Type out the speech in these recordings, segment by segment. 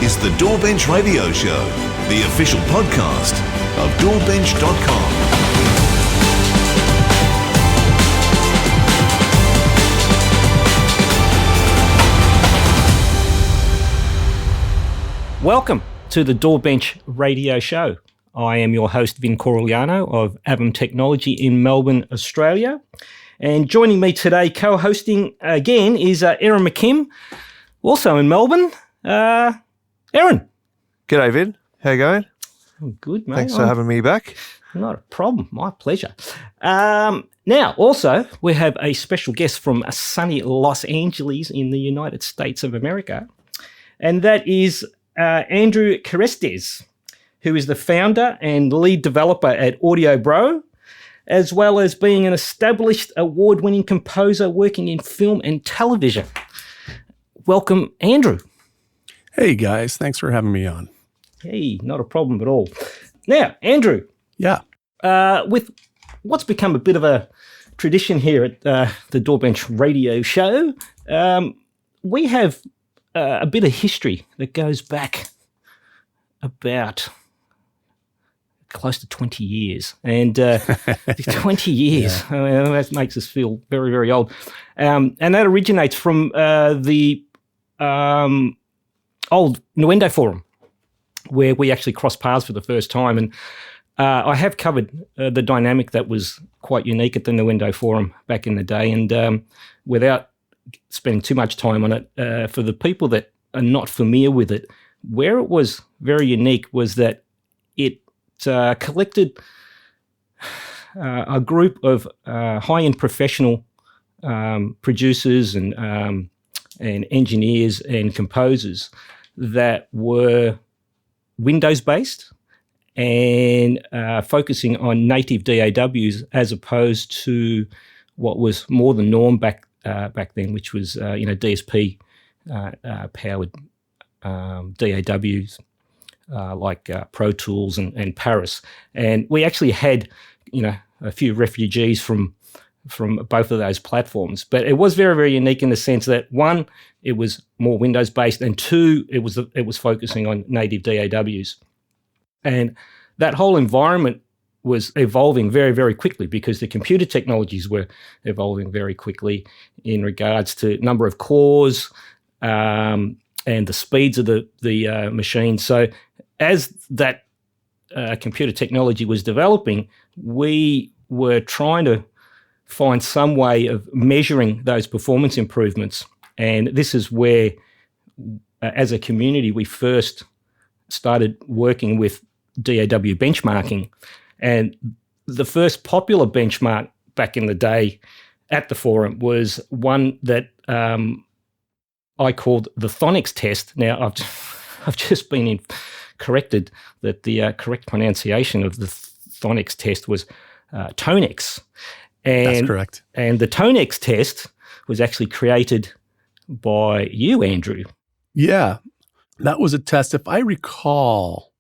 is the DAWbench Radio Show, the official podcast of DAWbench.com. Welcome to the DAWbench Radio Show. I am your host, Vin Curigliano of AAVIM Technology in Melbourne, Australia. And joining me today, co-hosting again, is Erin McKimm, also in Melbourne. Erin. G'day, Vin. How you going? I'm good, mate. Thanks for having me back. Not a problem. My pleasure. Now, also, we have a special guest from sunny Los Angeles in the United States of America, and that is Andrew Keresztes, who is the founder and lead developer at Audio Bro, as well as being an established award-winning composer working in film and television. Welcome, Andrew. Hey, guys. Thanks for having me on. Hey, not a problem at all. Now, Andrew. Yeah. With what's become a bit of a tradition here at the DAWbench Radio Show, we have a bit of history that goes back about close to 20 years. And 20 years, I mean, that makes us feel very, very old. And that originates from the old Nuendo Forum, where we actually crossed paths for the first time. And I have covered the dynamic that was quite unique at the Nuendo Forum back in the day. And without spending too much time on it, for the people that are not familiar with it, where it was very unique was that it collected a group of high-end professional producers and engineers and composers that were Windows-based and focusing on native DAWs as opposed to what was more the norm back then, which was DSP powered DAWs like Pro Tools and Paris. And we actually had a few refugees from both of those platforms, but it was very, very unique in the sense that one, it was more Windows based, and two, it was focusing on native DAWs. And that whole environment was evolving very, very quickly because the computer technologies were evolving very quickly in regards to number of cores and the speeds of the machine. So as that computer technology was developing, we were trying to find some way of measuring those performance improvements. And this is where, as a community, we first started working with DAW benchmarking. And the first popular benchmark back in the day at the forum was one that I called the Phonics test. Now, I've just been corrected that the correct pronunciation of the Phonics test was Tonex. That's correct. And the Tonex test was actually created by you, Andrew. Yeah, that was a test. If I recall,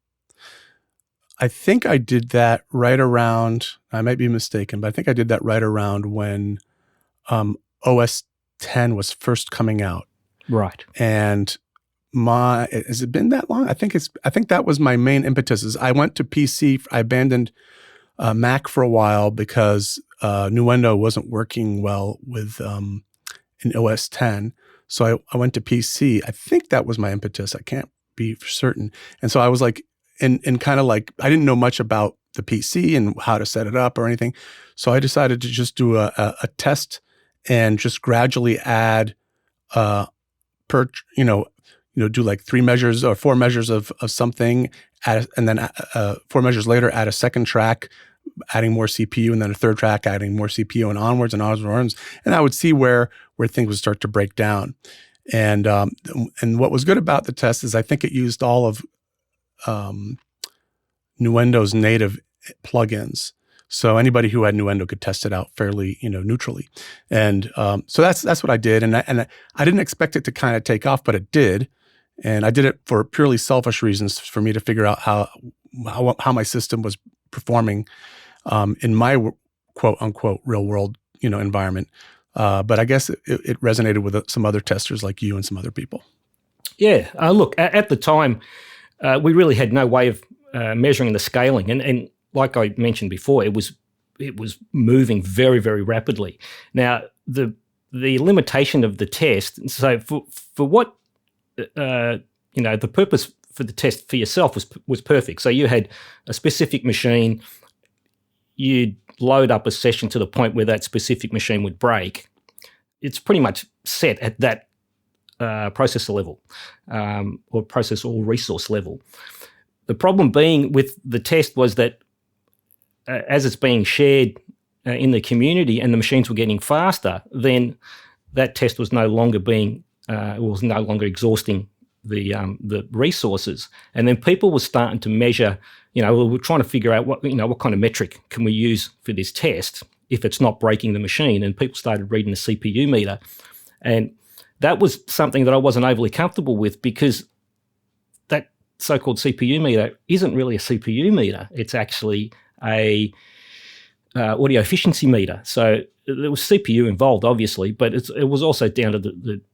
I think I did that right around, I might be mistaken, but I think I did that right around when OS 10 was first coming out. Right. And has it been that long? I think that was my main impetus. Is I went to PC. I abandoned Mac for a while because Nuendo wasn't working well with in OS 10. So I went to PC. I think that was my impetus. I can't be for certain. And so I was like, and kind of like, I didn't know much about the PC and how to set it up or anything. So I decided to just do a test and just gradually add do like 3 measures or 4 measures of something, and then 4 measures later, add a second track, adding more CPU, and then a third track, adding more CPU, and onwards and onwards. And I would see where things would start to break down. And what was good about the test is I think it used all of Nuendo's native plugins. So anybody who had Nuendo could test it out fairly, neutrally. And so that's what I did. And I didn't expect it to kind of take off, but it did. And I did it for purely selfish reasons, for me to figure out how my system was performing in my quote unquote real world, environment. But I guess it resonated with some other testers like you and some other people. Yeah. Look, at the time, we really had no way of measuring the scaling, and like I mentioned before, it was moving very, very rapidly. Now, the limitation of the test. So for what the purpose for the test for yourself was perfect. So you had a specific machine. You'd load up a session to the point where that specific machine would break. It's pretty much set at that processor level or process or resource level. The problem being with the test was that as it's being shared in the community and the machines were getting faster, then that test was no longer exhausting the resources. And then people were starting to measure, we're trying to figure out what kind of metric can we use for this test if it's not breaking the machine. And people started reading the CPU meter. And that was something that I wasn't overly comfortable with, because that so-called CPU meter isn't really a CPU meter. It's actually a audio efficiency meter. So there was CPU involved, obviously, but it was also down to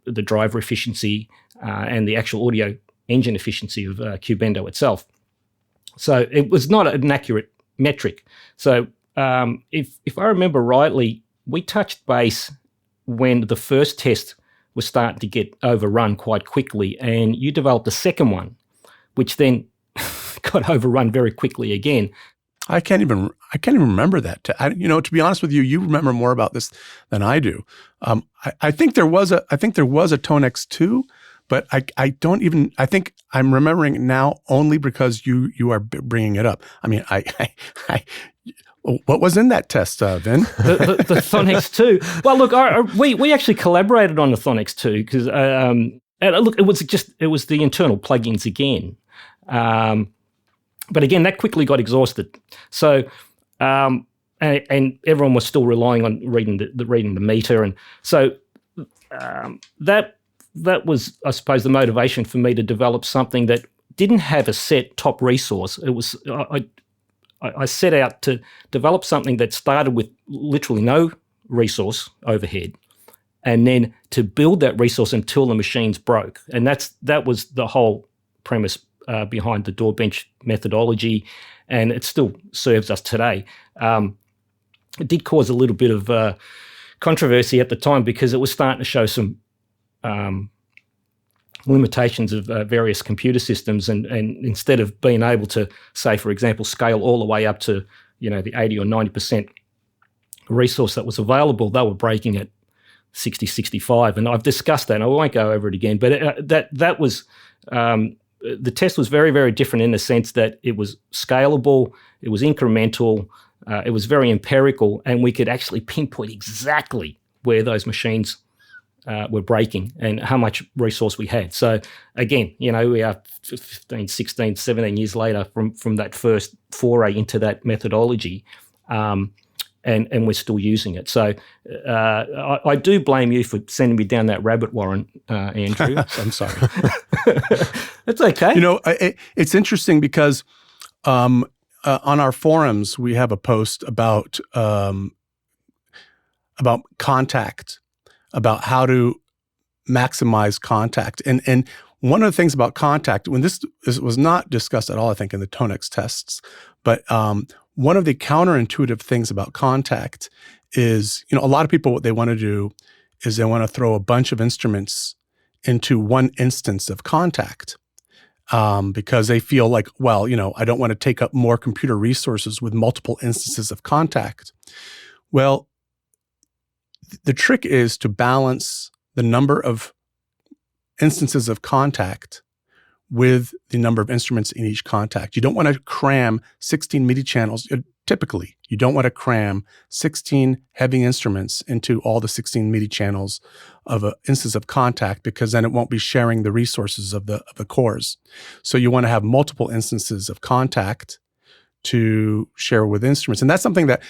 the driver efficiency and the actual audio engine efficiency of Cubendo itself. So it was not an accurate metric. So if I remember rightly, we touched base when the first test was starting to get overrun quite quickly, and you developed a second one, which then got overrun very quickly again. I can't even remember that. To be honest with you, you remember more about this than I do. I think there was a Tonex 2, but I don't even. I think I'm remembering it now only because you are bringing it up. I mean, what was in that test, Vin? the Thonex 2. Well, look, we actually collaborated on the Thonex 2 because look, it was the internal plugins again. But again, that quickly got exhausted. So, and everyone was still relying on reading the meter, and so that was, I suppose, the motivation for me to develop something that didn't have a set top resource. It was I set out to develop something that started with literally no resource overhead, and then to build that resource until the machines broke, and that was the whole premise behind the DAWbench methodology, and it still serves us today. It did cause a little bit of controversy at the time because it was starting to show some limitations of various computer systems, and instead of being able to, say, for example, scale all the way up to the 80 or 90% resource that was available, they were breaking at 60, 65, and I've discussed that, and I won't go over it again, but that was the test was very, very different in the sense that it was scalable, it was incremental, it was very empirical, and we could actually pinpoint exactly where those machines were breaking and how much resource we had. So again, we are 15, 16, 17 years later from that first foray into that methodology, and we're still using it. So I do blame you for sending me down that rabbit warren, Andrew. I'm sorry. It's okay. It's interesting because on our forums we have a post about contact, about how to maximize contact, and one of the things about contact, when this was not discussed at all, I think, in the Tonex tests, but one of the counterintuitive things about contact is, a lot of people, what they want to do is they want to throw a bunch of instruments into one instance of contact, because they feel like, well, I don't want to take up more computer resources with multiple instances of contact. Well, the trick is to balance the number of instances of contact with the number of instruments in each contact. You don't want to cram 16 MIDI channels. Typically, you don't want to cram 16 heavy instruments into all the 16 MIDI channels of an instance of contact, because then it won't be sharing the resources of the cores. So you want to have multiple instances of contact to share with instruments, and that's something that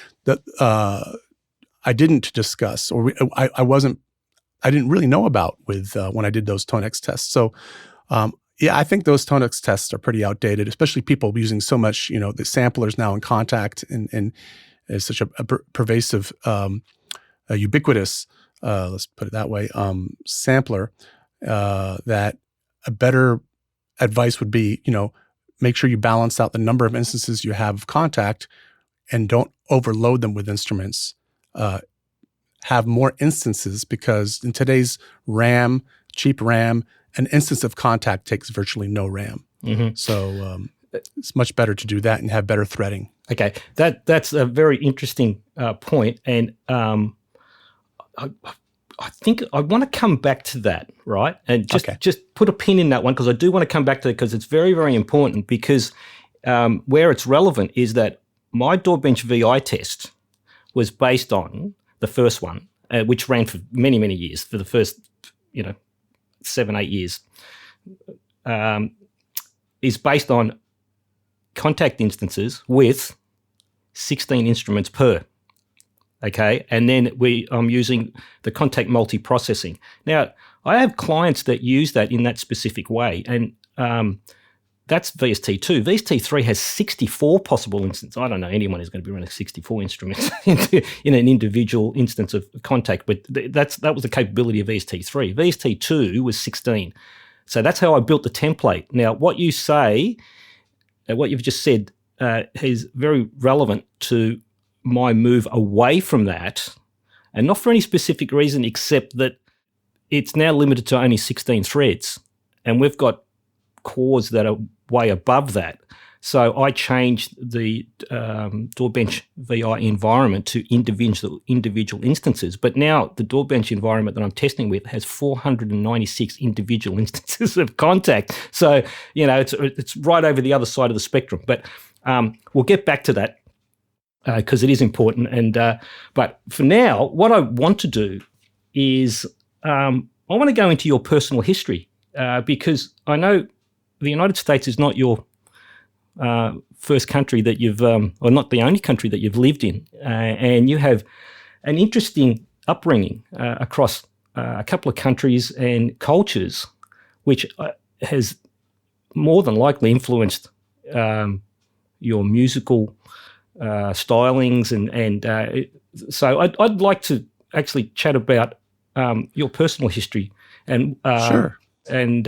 I didn't discuss, or I didn't really know about with when I did those Tonex tests. So. Yeah, I think those Tonex tests are pretty outdated, especially people using so much, the samplers now in contact, and is such a pervasive, ubiquitous, let's put it that way, sampler, that a better advice would be, make sure you balance out the number of instances you have of contact and don't overload them with instruments. Have more instances, because in today's RAM, cheap RAM, an instance of contact takes virtually no RAM. Mm-hmm. So it's much better to do that and have better threading. Okay, that's a very interesting point, and I think I want to come back to that, right? And just put a pin in that one, because I do want to come back to it, because it's very, very important, because where it's relevant is that my DAWbench VI test was based on the first one, which ran for many, many years, for the first, 7-8 years, is based on contact instances with 16 instruments per. Okay, and then I'm using the contact multiprocessing. Now, I have clients that use that in that specific way, and that's VST2. VST3 has 64 possible instances. I don't know anyone who's going to be running 64 instruments in an individual instance of contact, but that was the capability of VST3. VST2 was 16. So that's how I built the template. Now, what you say, what you've just said, is very relevant to my move away from that, and not for any specific reason except that it's now limited to only 16 threads, and we've got cores that are way above that. So I changed the DAWbench VI environment to individual instances. But now the DAWbench environment that I'm testing with has 496 individual instances of contact. So, it's right over the other side of the spectrum. But we'll get back to that because it is important. And but for now, what I want to do is I want to go into your personal history because I know the United States is not your first country that you've, or not the only country that you've lived in, and you have an interesting upbringing across a couple of countries and cultures, which has more than likely influenced your musical stylings, and so I'd like to actually chat about your personal history and Sure. and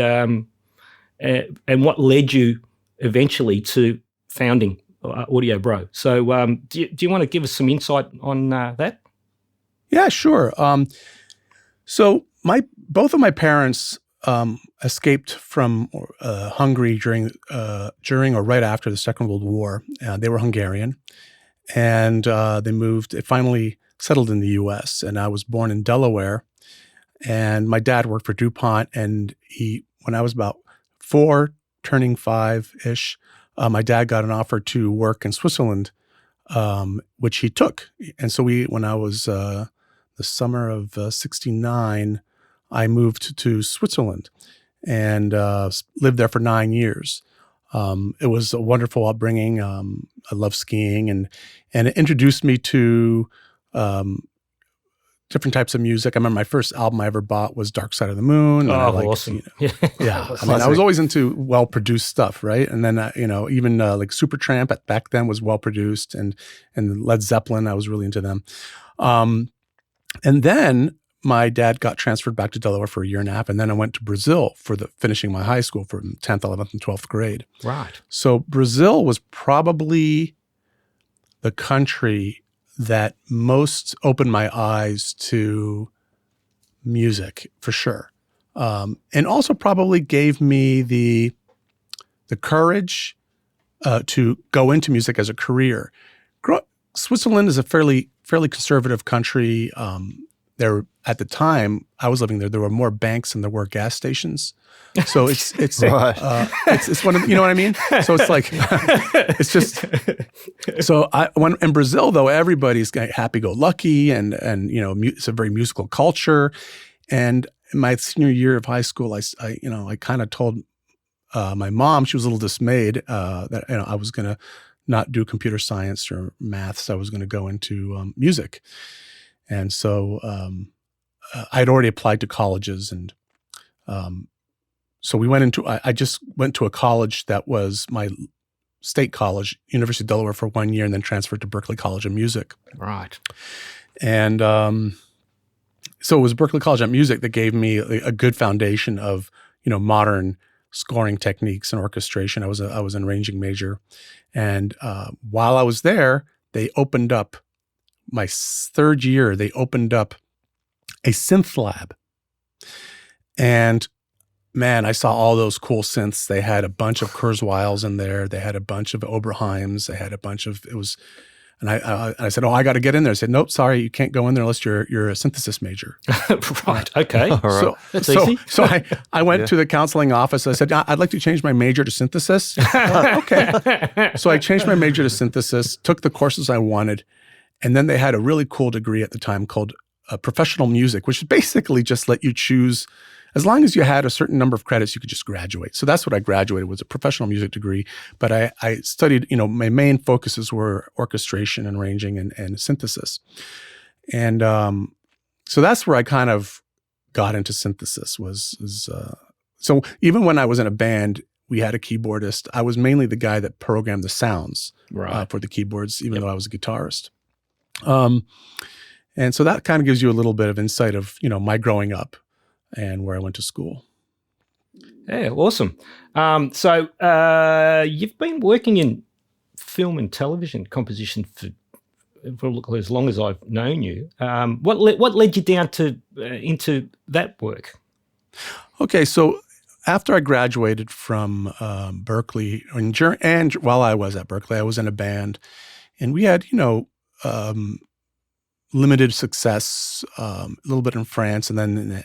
what led you eventually to founding Audio Bro. So do you want to give us some insight on that? Yeah, sure. So both of my parents escaped from Hungary during or right after the Second World War. They were Hungarian, and they finally settled in the U.S., and I was born in Delaware. And my dad worked for DuPont, and when I was about 4, turning 5-ish, my dad got an offer to work in Switzerland, which he took. And so when I was the summer of 69, I moved to Switzerland and lived there for 9 years. It was a wonderful upbringing. I love skiing, and it introduced me to different types of music. I remember my first album I ever bought was Dark Side of the Moon. Awesome. Yeah. I mean, I was always into well-produced stuff, right? And then, even like Supertramp back then was well-produced, and Led Zeppelin, I was really into them. And then my dad got transferred back to Delaware for a year and a half, and then I went to Brazil for finishing my high school for 10th, 11th, and 12th grade. Right. So Brazil was probably the country that most opened my eyes to music, for sure. And also probably gave me the courage to go into music as a career. Switzerland is a fairly conservative country. There, at the time I was living there were more banks than there were gas stations. So it's Right. it's one of, you know what I mean? So it's like it's just so when in Brazil though, everybody's happy-go-lucky, and it's a very musical culture. And in my senior year of high school, I kind of told my mom, she was a little dismayed that I was going to not do computer science or maths. I was going to go into music. And so I'd already applied to colleges, and so I just went to a college that was my state college, University of Delaware, for 1 year, and then transferred to Berklee College of Music. Right. And so it was Berklee College of Music that gave me a good foundation of, modern scoring techniques and orchestration. I was an arranging major. And while I was there, they opened up, my third year, they opened up a synth lab. And man, I saw all those cool synths. They had a bunch of Kurzweils in there. They had a bunch of Oberheims. They had a bunch of, and I said, I got to get in there. I said, nope, sorry, you can't go in there unless you're a synthesis major. Right. Okay. All right. So that's easy. So I went to the counseling office. I said, I'd like to change my major to synthesis. Okay. So I changed my major to synthesis, took the courses I wanted. And then they had a really cool degree at the time called professional music, which basically just let you choose. As long as you had a certain number of credits, you could just graduate. So that's what I graduated, was a professional music degree. But I studied, my main focuses were orchestration and arranging and synthesis. And so that's where I kind of got into synthesis so even when I was in a band, we had a keyboardist. I was mainly the guy that programmed the sounds for the keyboards, even though I was a guitarist. And so that kind of gives you a little bit of insight of, my growing up and where I went to school. Yeah, awesome. So you've been working in film and television composition for as long as I've known you. What led you down to into that work? Okay, so after I graduated from Berkeley, and while I was at Berkeley, I was in a band, and we had limited success, a little bit in France, and then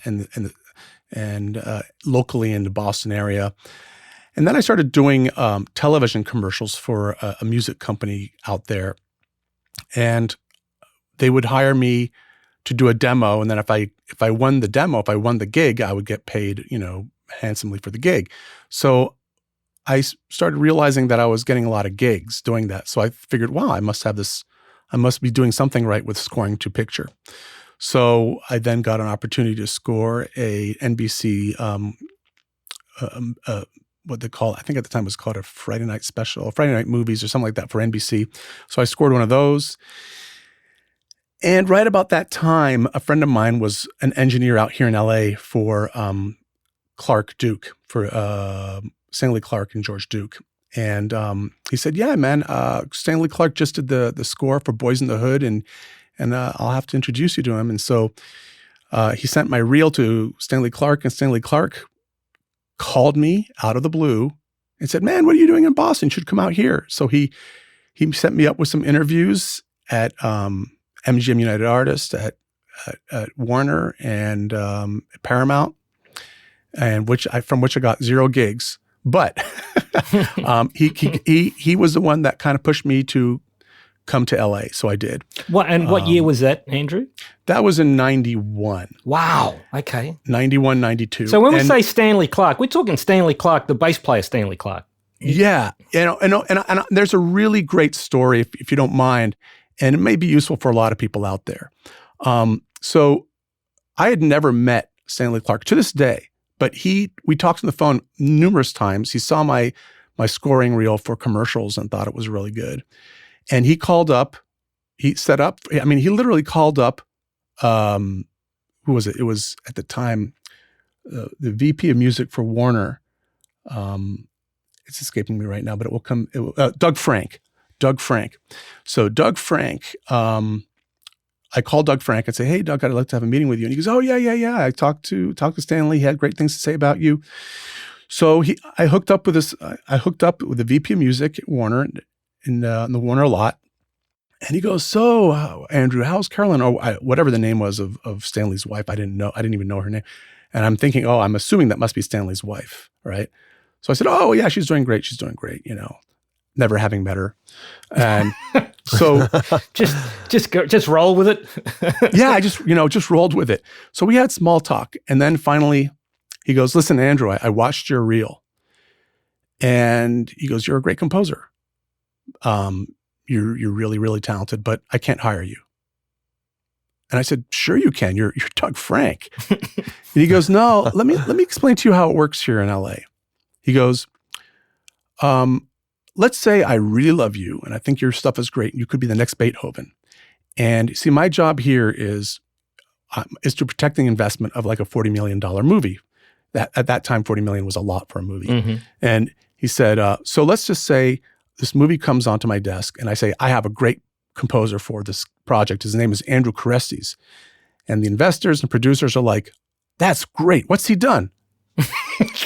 locally in the Boston area. And then I started doing television commercials for a music company out there. And they would hire me to do a demo. And then if I won the demo, if I won the gig, I would get paid, handsomely for the gig. So I started realizing that I was getting a lot of gigs doing that. So I figured, wow, I must be doing something right with scoring to picture. So I then got an opportunity to score a NBC, what they call, I think at the time it was called a Friday night special, Friday night movies or something like that for NBC. So I scored one of those. And right about that time, a friend of mine was an engineer out here in LA for Clark Duke, for Stanley Clark and George Duke. And he said, yeah, man, Stanley Clark just did the score for Boys in the Hood, and I'll have to introduce you to him. And so he sent my reel to Stanley Clark, and Stanley Clark called me out of the blue and said, man, what are you doing in Boston? You should come out here. So he set me up with some interviews at MGM United Artists, at Warner, and at Paramount, and from which I got 0 gigs. But he was the one that kind of pushed me to come to LA, so I did. What year was that, Andrew? That was in 91. Wow. Okay. 91, 92. So when we say Stanley Clark, we're talking Stanley Clark, the bass player Stanley Clark. Yeah. And there's a really great story, if you don't mind, and it may be useful for a lot of people out there. So I had never met Stanley Clark to this day, but we talked on the phone numerous times. He saw my scoring reel for commercials and thought it was really good. And he called up, he literally called up, who was it? It was at the time, the VP of music for Warner. It's escaping me right now, but it will come, Doug Frank. So Doug Frank, I called Doug Frank and say, hey, Doug, I'd like to have a meeting with you. And he goes, oh, yeah. I talked to Stanley. He had great things to say about you. So I hooked up with the VP of music at Warner, in the Warner lot. And he goes, so Andrew, how's Carolyn? Or whatever the name was of Stanley's wife. I didn't even know her name. And I'm thinking, I'm assuming that must be Stanley's wife, right? So I said, oh yeah, she's doing great, never having met her. And so just roll with it. Yeah, I just rolled with it. So we had small talk. And then finally he goes, listen, Andrew, I watched your reel. And he goes, you're a great composer. You're really, really talented, but I can't hire you. And I said, sure you can. You're Doug Frank. And he goes, no, let me explain to you how it works here in LA. He goes, let's say I really love you and I think your stuff is great. You could be the next Beethoven. And see, my job here is to protect the investment of like a $40 million movie. At that time, 40 million was a lot for a movie. Mm-hmm. And he said, so let's just say this movie comes onto my desk and I say, I have a great composer for this project. His name is Andrew Keresztes. And the investors and producers are like, that's great. What's he done?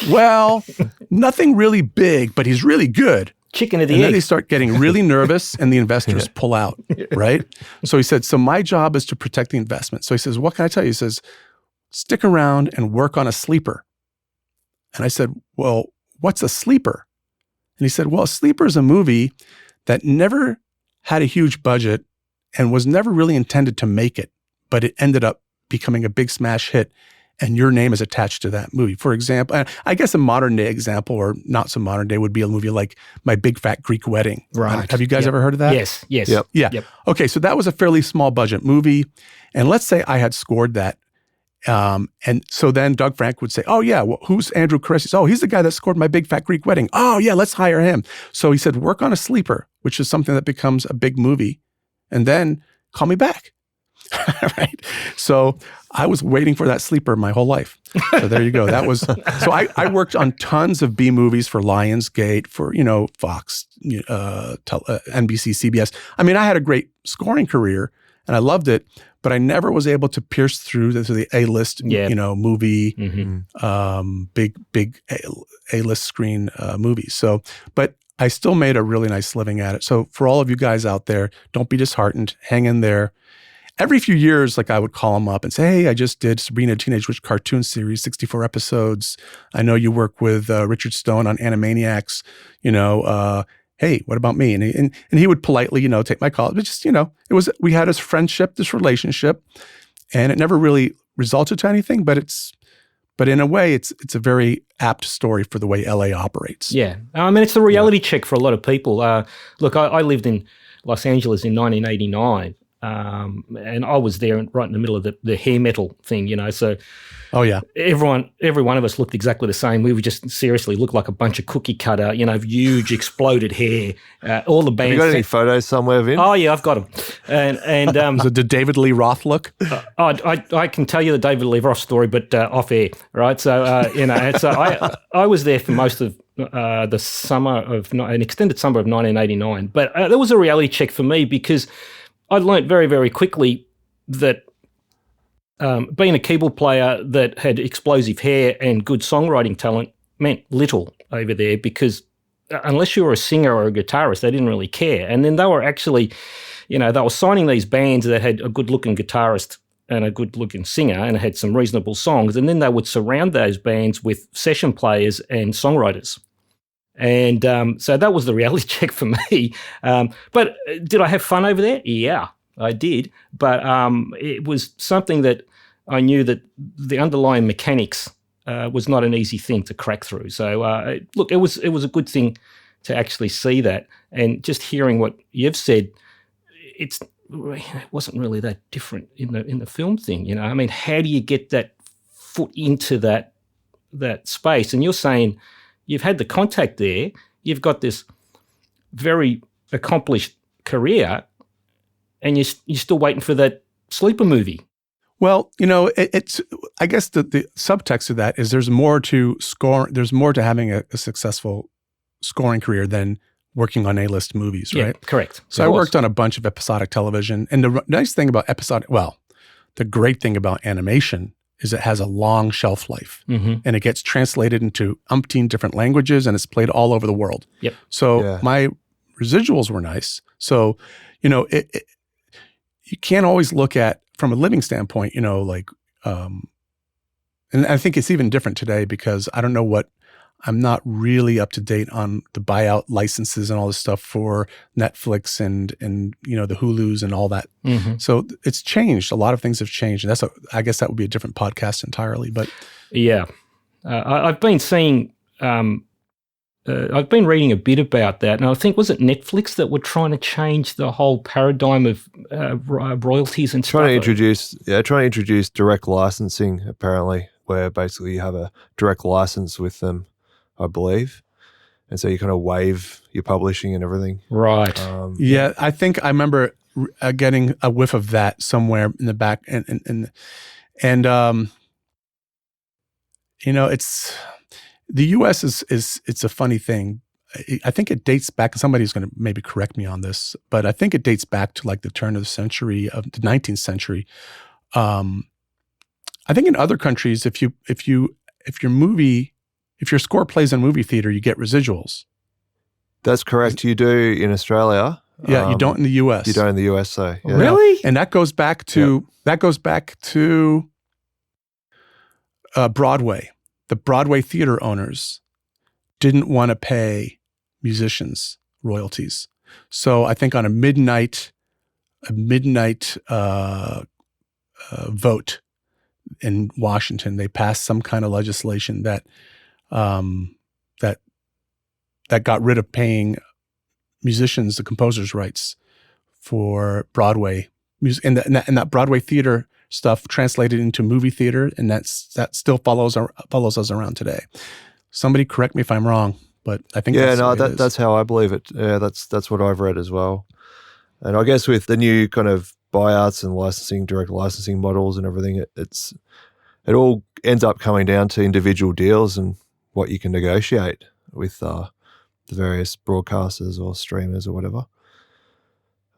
Well, nothing really big, but he's really good. Chicken of the egg. And then egg. they start getting really nervous and the investors pull out, right? So he said, so my job is to protect the investment. So he says, what can I tell you? He says, stick around and work on a sleeper. And I said, well, what's a sleeper? And he said, well, a sleeper is a movie that never had a huge budget and was never really intended to make it, but it ended up becoming a big smash hit and your name is attached to that movie. For example, and I guess a modern day example or not so modern day would be a movie like My Big Fat Greek Wedding. Right. Have you guys ever heard of that? Yes. Yep. Yeah. Yep. Okay, so that was a fairly small budget movie. And let's say I had scored that. And so then Doug Frank would say, oh yeah, well, who's Andrew Keresztes? Oh, he's the guy that scored My Big Fat Greek Wedding. Oh yeah, let's hire him. So he said, work on a sleeper, which is something that becomes a big movie. And then call me back. Right. So I was waiting for that sleeper my whole life. So there you go. That was, so I worked on tons of B movies for Lionsgate, for, Fox, NBC, CBS. I mean, I had a great scoring career and I loved it, but I never was able to pierce through the A-list, movie, big A-list screen movies. So, but I still made a really nice living at it. So for all of you guys out there, don't be disheartened. Hang in there. Every few years, like I would call them up and say, hey, I just did Sabrina Teenage Witch cartoon series, 64 episodes. I know you work with Richard Stone on Animaniacs. Hey, what about me? And he would politely, take my call. But just, we had this friendship, this relationship, and it never really resulted to anything. But in a way, it's a very apt story for the way LA operates. Yeah, I mean, it's a reality check for a lot of people. Look, I lived in Los Angeles in 1989. And I was there right in the middle of the hair metal thing, so oh yeah, every one of us looked exactly the same. We would just seriously look like a bunch of cookie cutter, huge exploded hair. All the bands. Have you got any photos somewhere, Vin? Oh yeah, I've got them. And so did David Lee Roth look? I can tell you the David Lee Roth story, but off air, right? So I was there for most of the summer of an extended summer of 1989. But there was a reality check for me because I learned very, very quickly that being a keyboard player that had explosive hair and good songwriting talent meant little over there because unless you were a singer or a guitarist, they didn't really care. And then they were actually, they were signing these bands that had a good-looking guitarist and a good-looking singer and had some reasonable songs, and then they would surround those bands with session players and songwriters. And so that was the reality check for me. But did I have fun over there? Yeah, I did. But it was something that I knew that the underlying mechanics was not an easy thing to crack through. So look, it was a good thing to actually see that. And just hearing what you've said, it wasn't really that different in the film thing. I mean, how do you get that foot into that space? And you're saying, you've had the contact there. You've got this very accomplished career, and you're still waiting for that sleeper movie. Well, it's. I guess the subtext of that is there's more to score. There's more to having a successful scoring career than working on A-list movies, right? Yeah, correct. So I worked on a bunch of episodic television, and the nice thing about the great thing about animation is it has a long shelf life, and it gets translated into umpteen different languages, and it's played all over the world. Yep. So my residuals were nice. So, you can't always look at, from a living standpoint, and I think it's even different today because I'm not really up to date on the buyout licenses and all this stuff for Netflix and the Hulus and all that. Mm-hmm. So it's changed. A lot of things have changed. And I guess that would be a different podcast entirely. But yeah, I've been seeing, I've been reading a bit about that. And I think, was it Netflix that were trying to change the whole paradigm of royalties and stuff? Trying to introduce direct licensing, apparently, where basically you have a direct license with them, I believe. And so you kind of waive your publishing and everything. Right. I think I remember getting a whiff of that somewhere in the back. And It's the U.S. it's a funny thing. I think it dates back. Somebody's going to maybe correct me on this, but I think it dates back to like the turn of the century of the 19th century. I think in other countries, if your score plays in a movie theater, you get residuals. That's correct. You do in Australia. Yeah, you don't in the U.S. You don't in the US, though. Yeah. Really? And that goes back to Broadway. The Broadway theater owners didn't want to pay musicians royalties. So I think on a midnight vote in Washington, they passed some kind of legislation that got rid of paying musicians the composer's rights for Broadway music, and that Broadway theater stuff translated into movie theater, and that still follows us around today. Somebody correct me if I'm wrong, but I think that's how I believe it. Yeah, that's what I've read as well. And I guess with the new kind of buyouts and licensing, direct licensing models and everything, it all ends up coming down to individual deals and what you can negotiate with the various broadcasters or streamers or whatever.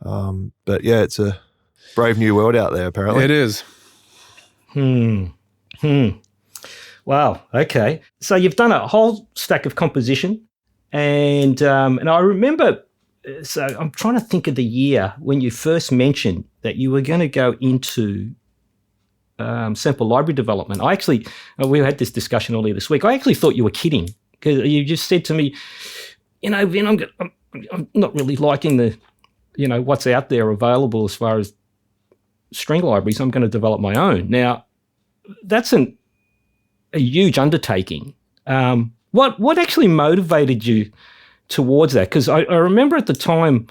But yeah, it's a brave new world out there, apparently. It is. Wow. Okay. So you've done a whole stack of composition, and I remember. So I'm trying to think of the year when you first mentioned that you were going to go into sample library development. I actually, we had this discussion earlier this week. I actually thought you were kidding, because you just said to me, Vin, I'm not really liking the, what's out there available as far as string libraries. I'm going to develop my own. Now, that's a huge undertaking. What actually motivated you towards that? Because I remember at the time,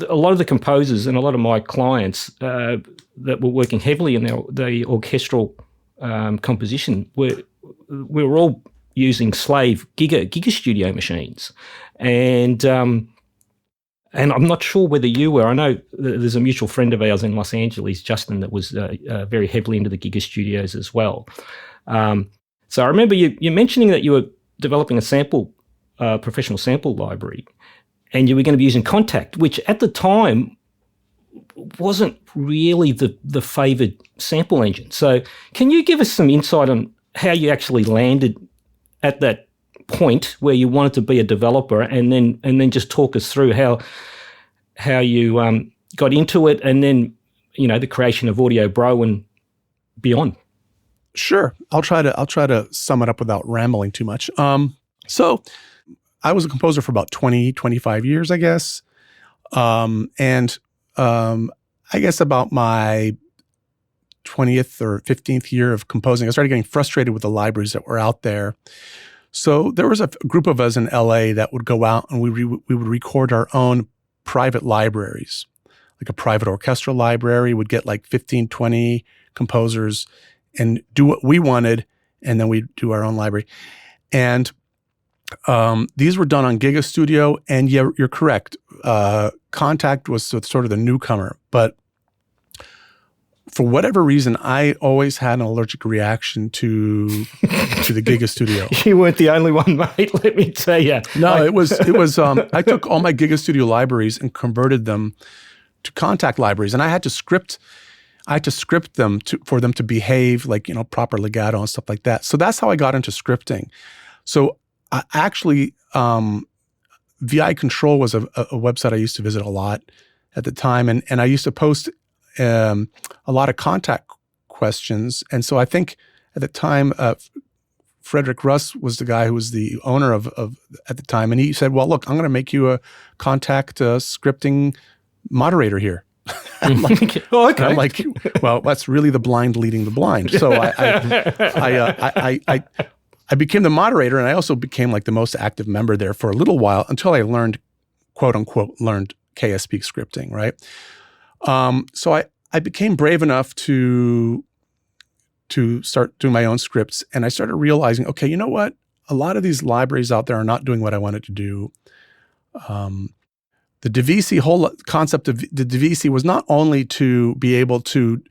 a lot of the composers and a lot of my clients that were working heavily in the orchestral composition we were all using slave Giga Studio machines, and I'm not sure whether you were. I know there's a mutual friend of ours in Los Angeles, Justin, that was very heavily into the Giga Studios as well. So I remember you mentioning that you were developing a professional sample library, and you were going to be using Contact, which at the time wasn't really the favored sample engine. So can you give us some insight on how you actually landed at that point where you wanted to be a developer, and then just talk us through how you got into it, and then the creation of Audio Bro and beyond? Sure, I'll try to sum it up without rambling too much. So I was a composer for about 25 years, I guess. I guess about my 20th or 15th year of composing, I started getting frustrated with the libraries that were out there. So there was a group of us in LA that would go out and we would record our own private libraries, like a private orchestral library. Would get like 15, 20 composers and do what we wanted, and then we'd do our own library. And these were done on Giga Studio, and you're correct. Contact was sort of the newcomer, but for whatever reason, I always had an allergic reaction to the Giga Studio. You weren't the only one, mate. Let me tell you. No, it was. I took all my Giga Studio libraries and converted them to Contact libraries, and I had to script them for them to behave like proper legato and stuff like that. So that's how I got into scripting. So actually, VI Control was a website I used to visit a lot at the time, and I used to post a lot of Contact questions. And so I think at the time, Frederick Russ was the guy who was the owner of at the time, and he said, "Well, look, I'm going to make you a Contact scripting moderator here." I'm like, oh, okay. I'm like, well, that's really the blind leading the blind. So I became the moderator, and I also became like the most active member there for a little while until I learned, quote unquote, KSP scripting, right? So I became brave enough to start doing my own scripts, and I started realizing, okay, you know what? A lot of these libraries out there are not doing what I wanted to do. The DVC whole concept of the DVC was not only to be able to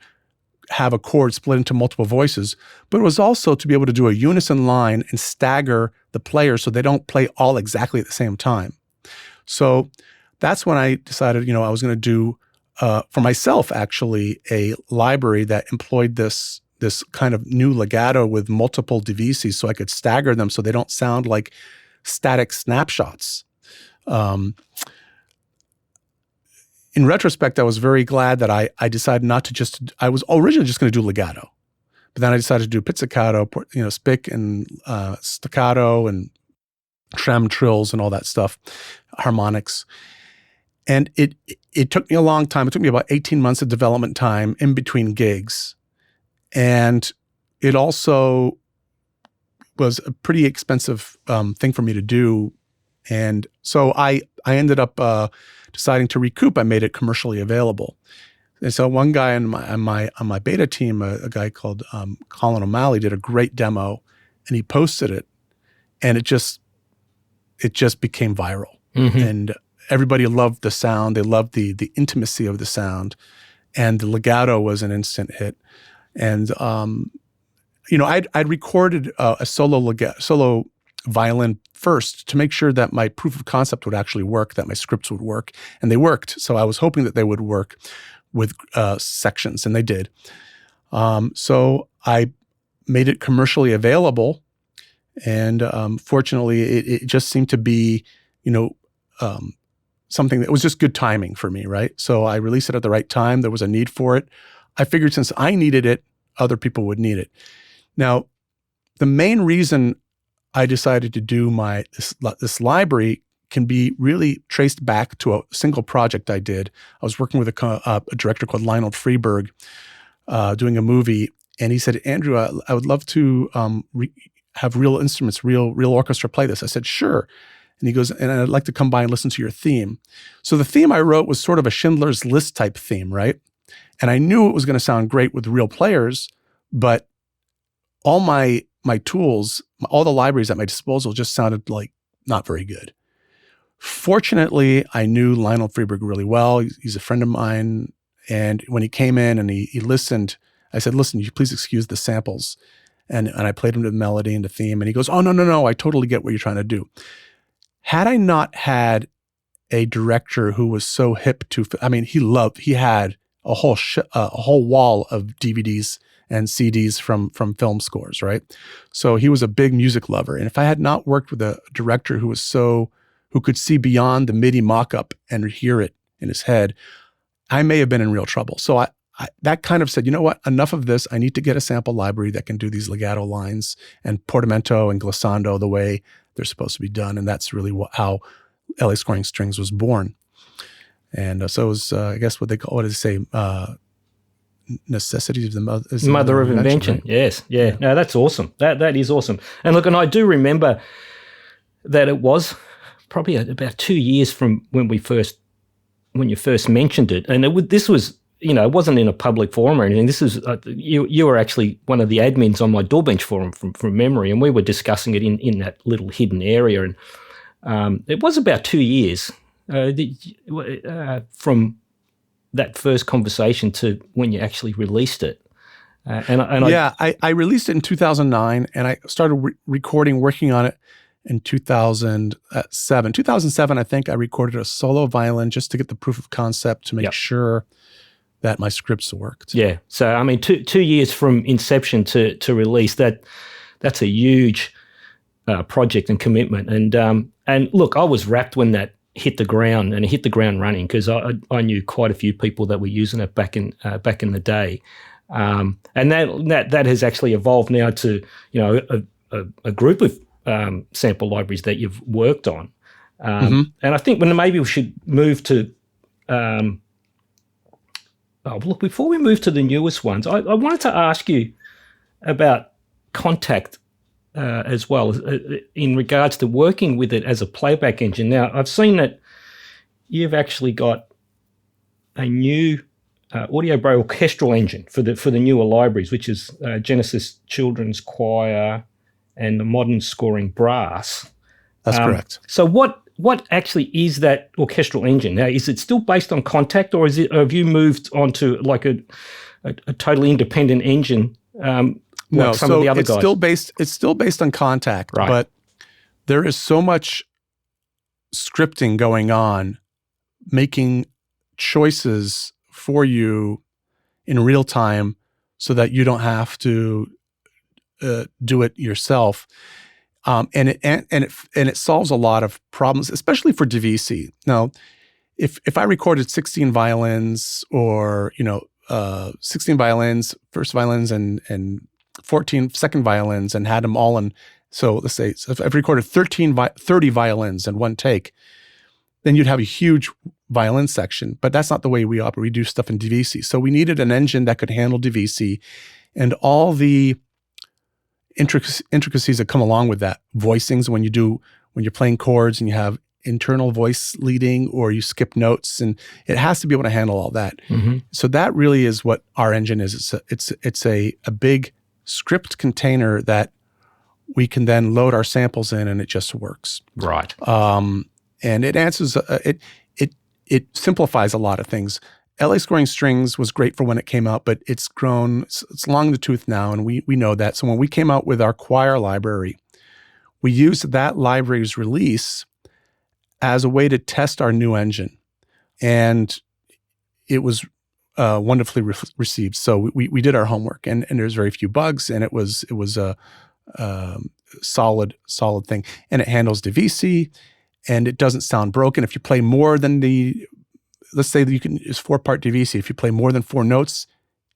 have a chord split into multiple voices, but it was also to be able to do a unison line and stagger the players so they don't play all exactly at the same time. So that's when I decided, I was going to do, for myself actually, a library that employed this kind of new legato with multiple divisis so I could stagger them so they don't sound like static snapshots. In retrospect, I was very glad that I decided not to I was originally just going to do legato, but then I decided to do pizzicato, spic and staccato and trem trills and all that stuff, harmonics. And it took me a long time. It took me about 18 months of development time in between gigs. And it also was a pretty expensive thing for me to do. And so I ended up deciding to recoup. I made it commercially available. And so one guy on my beta team, a guy called Colin O'Malley, did a great demo, and he posted it, and it just became viral. Mm-hmm. And everybody loved the sound. They loved the intimacy of the sound, and the legato was an instant hit. And I'd recorded a solo violin first to make sure that my proof of concept would actually work, that my scripts would work, and they worked. So I was hoping that they would work with sections, and they did. So I made it commercially available, and fortunately, it just seemed to be, something that was just good timing for me, right? So I released it at the right time. There was a need for it. I figured since I needed it, other people would need it. Now, the main reason I decided to do this library can be really traced back to a single project I did. I was working with a director called Lionel Freeberg, doing a movie, and he said, "Andrew, I would love to have real instruments, real orchestra play this." I said, "Sure." And he goes, "And I'd like to come by and listen to your theme." So the theme I wrote was sort of a Schindler's List type theme, right? And I knew it was going to sound great with real players, but all my tools, all the libraries at my disposal just sounded like not very good. Fortunately, I knew Lionel Freeberg really well. He's a friend of mine. And when he came in and he listened, I said, "Listen, you please excuse the samples." And I played him the melody and the theme. And he goes, "Oh, no, I totally get what you're trying to do." Had I not had a director who was so hip to, he had a whole wall of DVDs and CDs from film scores, right? So he was a big music lover. And if I had not worked with a director who could see beyond the MIDI mock-up and hear it in his head, I may have been in real trouble. So I that kind of said, you know what, enough of this. I need to get a sample library that can do these legato lines and portamento and glissando the way they're supposed to be done. And that's really how LA Scoring Strings was born. And so it was, I guess, what do they say? Necessity of the mother of invention. Right? Yes, yeah. No, that's awesome. That is awesome. And look, and I do remember that it was probably about 2 years from when you first mentioned it, and this was, it wasn't in a public forum or anything. This is you were actually one of the admins on my DAWbench forum from memory, and we were discussing it in that little hidden area, and it was about 2 years from that first conversation to when you actually released it. I released it in 2009, and I started working on it in 2007. 2007, I think I recorded a solo violin just to get the proof of concept to make sure that my scripts worked. Yeah. So, 2 years from inception to release, that's a huge project and commitment. And look, I was rapt when that hit the ground, and it hit the ground running, because I knew quite a few people that were using it back in the day, and that has actually evolved now to a group of sample libraries that you've worked on, and I think maybe we should move to. Look, before we move to the newest ones, I wanted to ask you about Kontakt as well, in regards to working with it as a playback engine. Now, I've seen that you've actually got a new audio orchestral engine for the newer libraries, which is Genesis Children's Choir and the Modern Scoring Brass. That's correct. So what actually is that orchestral engine? Now, is it still based on Kontakt, or have you moved on to like a totally independent engine. No, like some so of the other it's guys. still based on contact, Right. but there is so much scripting going on, making choices for you in real time, so that you don't have to do it yourself. And it solves a lot of problems, especially for DVC. Now, if I recorded 16 violins, or 16 violins, first violins, and 14 second violins, and had them all in. So let's say if I've recorded 30 violins in one take, then you'd have a huge violin section. But that's not the way we operate. We do stuff in DVC. So we needed an engine that could handle DVC and all the intricacies that come along with that. Voicings, when you're playing chords and you have internal voice leading, or you skip notes, and it has to be able to handle all that. Mm-hmm. So that really is what our engine is. It's a big script container that we can then load our samples in, and it just works. Right. And it answers it simplifies a lot of things. LA Scoring Strings was great for when it came out, but it's grown, it's long in the tooth now, and we know that. So when we came out with our choir library, we used that library's release as a way to test our new engine. And it was wonderfully received. So we did our homework, and there's very few bugs, and it was a solid thing. And it handles DVC, and it doesn't sound broken. If you play more than let's say that it's 4-part DVC. If you play more than 4 notes,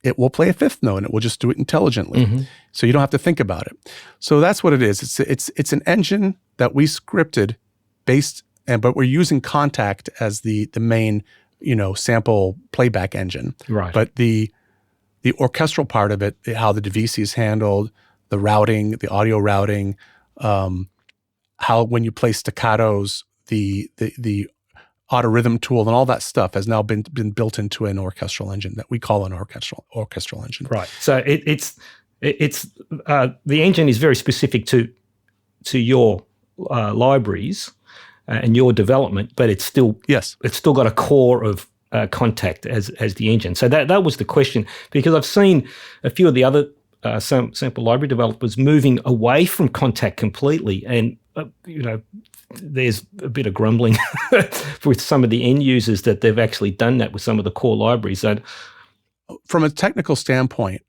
it will play a 5th note, and it will just do it intelligently. Mm-hmm. So you don't have to think about it. So that's what it is. It's an engine that we scripted but we're using Contact as the main, sample playback engine. Right. But the orchestral part of it, how the DVC is handled, the routing, the audio routing, how when you play staccatos, the auto rhythm tool and all that stuff has now been built into an orchestral engine that we call an orchestral engine. Right. So it's the engine is very specific to your libraries and your development, but it's still got a core of Contact as the engine. So that was the question, because I've seen a few of the other sample library developers moving away from Contact completely, and there's a bit of grumbling with some of the end users that they've actually done that with some of the core libraries. And from a technical standpoint,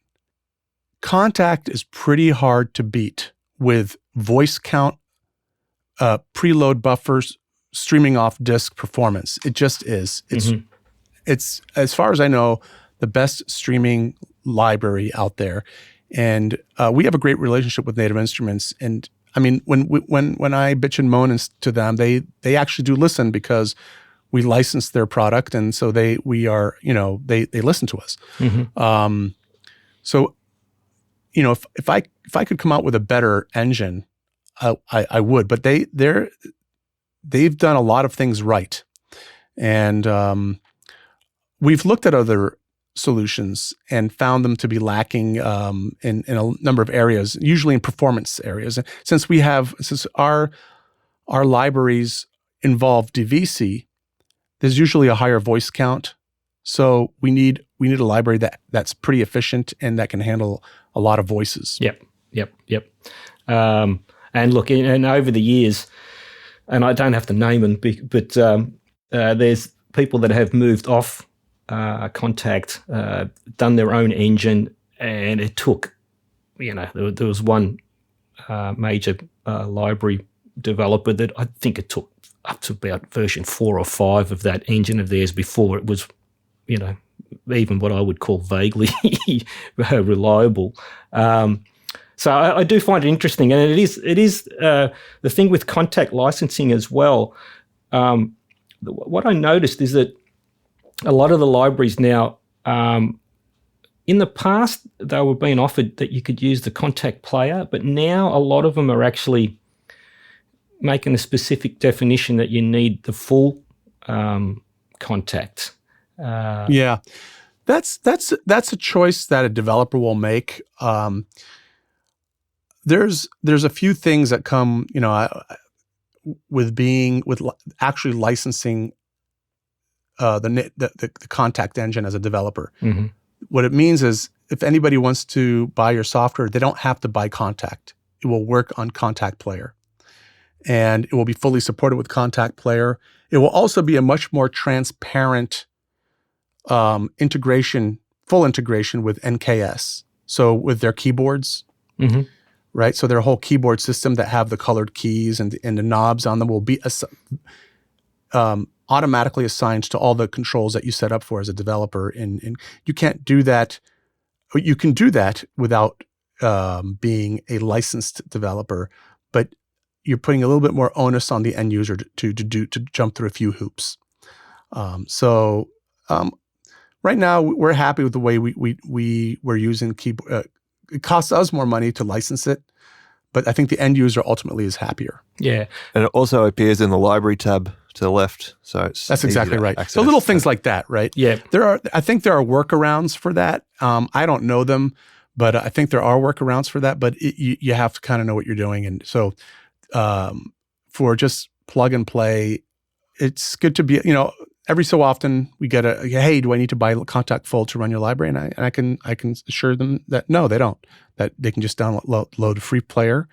Contact is pretty hard to beat with voice count, preload buffers, streaming off disk performance. It just is. It's as far as I know, the best streaming library out there. And we have a great relationship with Native Instruments. And I mean, when I bitch and moan to them, they actually do listen, because we license their product, and so they listen to us. mm-hmm. So, if I could come out with a better engine, I would. But they've done a lot of things right, and we've looked at other solutions and found them to be lacking in a number of areas, usually in performance areas. And since our libraries involve DVC, there's usually a higher voice count. So we need a library that's pretty efficient and that can handle a lot of voices. Yep. And look, and over the years, and I don't have to name them, but there's people that have moved off Contact, done their own engine, and it took, there was one major library developer that I think it took up to about version 4 or 5 of that engine of theirs before it was, even what I would call vaguely reliable. So I do find it interesting, and it is the thing with Contact licensing as well. What I noticed is that a lot of the libraries now, in the past, they were being offered that you could use the Contact player, but now a lot of them are actually making a specific definition that you need the full Contact. Yeah, that's a choice that a developer will make. There's a few things that come, with actually licensing the Contact engine as a developer. Mm-hmm. What it means is if anybody wants to buy your software, they don't have to buy Kontakt. It will work on Kontakt Player. And it will be fully supported with Kontakt Player. It will also be a much more transparent integration, full integration with NKS. So with their keyboards, right? So their whole keyboard system that have the colored keys and the knobs on them will be automatically assigned to all the controls that you set up for as a developer. And you can't do that. You can do that without being a licensed developer, but you're putting a little bit more onus on the end user to jump through a few hoops. Right now we're happy with the way we're using keyboard. It costs us more money to license it, but I think the end user ultimately is happier. Yeah. And it also appears in the library tab to the left. So that's exactly right. access. So little things like that, right? Yeah. I think there are workarounds for that. I don't know them, but I think there are workarounds for that, but you have to kind of know what you're doing. And so for just plug and play, it's good to be, every so often we get hey, do I need to buy Kontakt Full to run your library? And I can assure them that no, they don't, that they can just download a free player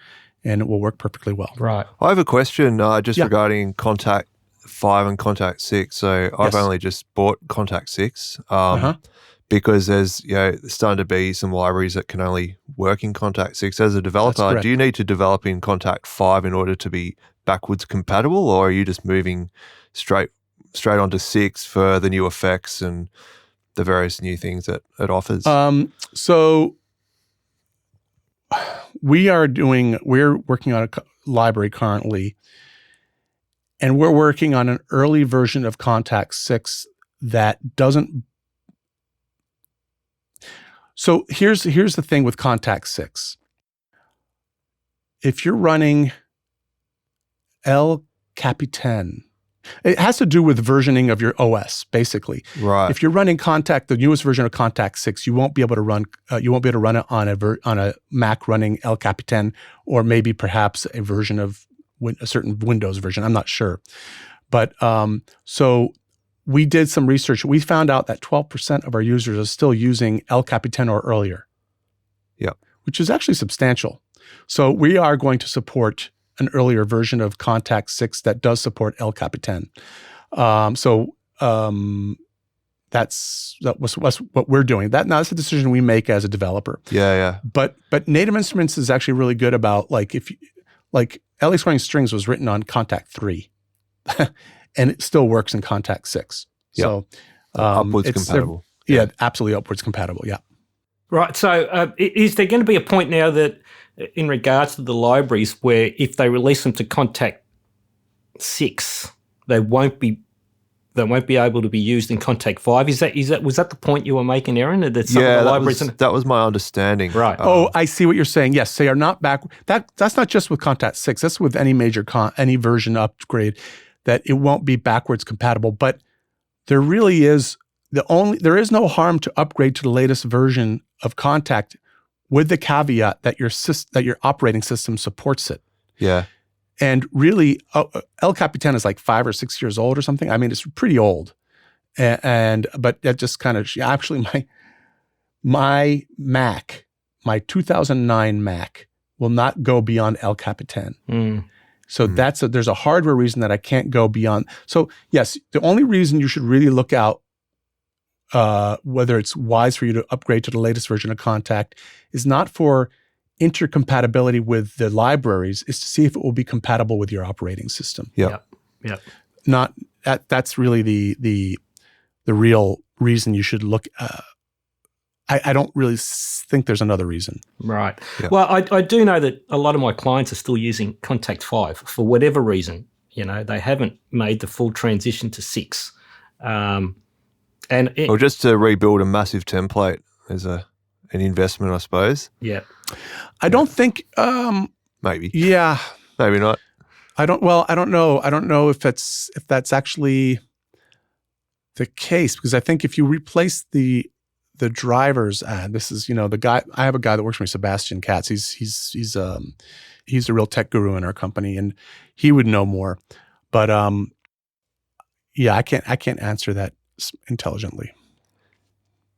and it will work perfectly well. Right. I have a question regarding Kontakt 5 and Kontakt 6. So I've only just bought Kontakt 6 because there's starting to be some libraries that can only work in Kontakt 6. As a developer, do you need to develop in Kontakt 5 in order to be backwards compatible, or are you just moving straight onto 6 for the new effects and the various new things that it offers? So we're working on a library currently, and we're working on an early version of Kontakt 6 that doesn't. So here's the thing with Kontakt 6. If you're running El Capitan, it has to do with versioning of your OS, basically. Right. If you're running Kontakt, the newest version of Kontakt 6, you won't be able to run. You won't be able to run it on a Mac running El Capitan, or maybe perhaps a version of a certain Windows version. I'm not sure, but so we did some research. We found out that 12% of our users are still using El Capitan or earlier. Yeah, which is actually substantial. So we are going to support an earlier version of Kontakt 6 that does support El Capitan. That's what we're doing. That's a decision we make as a developer. Yeah. But Native Instruments is actually really good about LA Scoring Strings was written on Kontakt 3, and it still works in Kontakt 6. Yep. So upwards compatible. Yeah, absolutely upwards compatible. Yeah. Right. So is there going to be a point now that, in regards to the libraries, where if they release them to Kontakt 6, they won't be able to be used in Kontakt 5? Was that the point you were making, Erin? That some of the libraries that was my understanding. Right. I see what you're saying. Yes, they are not back. That's not just with Kontakt 6. That's with any major any version upgrade, that it won't be backwards compatible. But there really is there is no harm to upgrade to the latest version of Kontakt, with the caveat that your operating system supports it. Yeah. And really, El Capitan is like 5 or 6 years old or something. I mean, it's pretty old. But that just kind of, actually my Mac, my 2009 Mac will not go beyond El Capitan. So there's a hardware reason that I can't go beyond. So yes, the only reason you should really look out whether it's wise for you to upgrade to the latest version of Kontakt is not for intercompatibility with the libraries, is to see if it will be compatible with your operating system. Yeah. Not that's really the real reason you should look. I don't really think there's another reason. Right. Yeah. Well, I do know that a lot of my clients are still using Kontakt 5 for whatever reason. They haven't made the full transition to 6. Or just to rebuild a massive template is an investment, I suppose. Yeah. I don't think. Maybe. Yeah. Maybe not. I don't know. I don't know if that's actually the case, because I think if you replace the drivers, this is the guy. I have a guy that works for me, Sebastian Katz. He's a real tech guru in our company, and he would know more. But I can't answer that intelligently.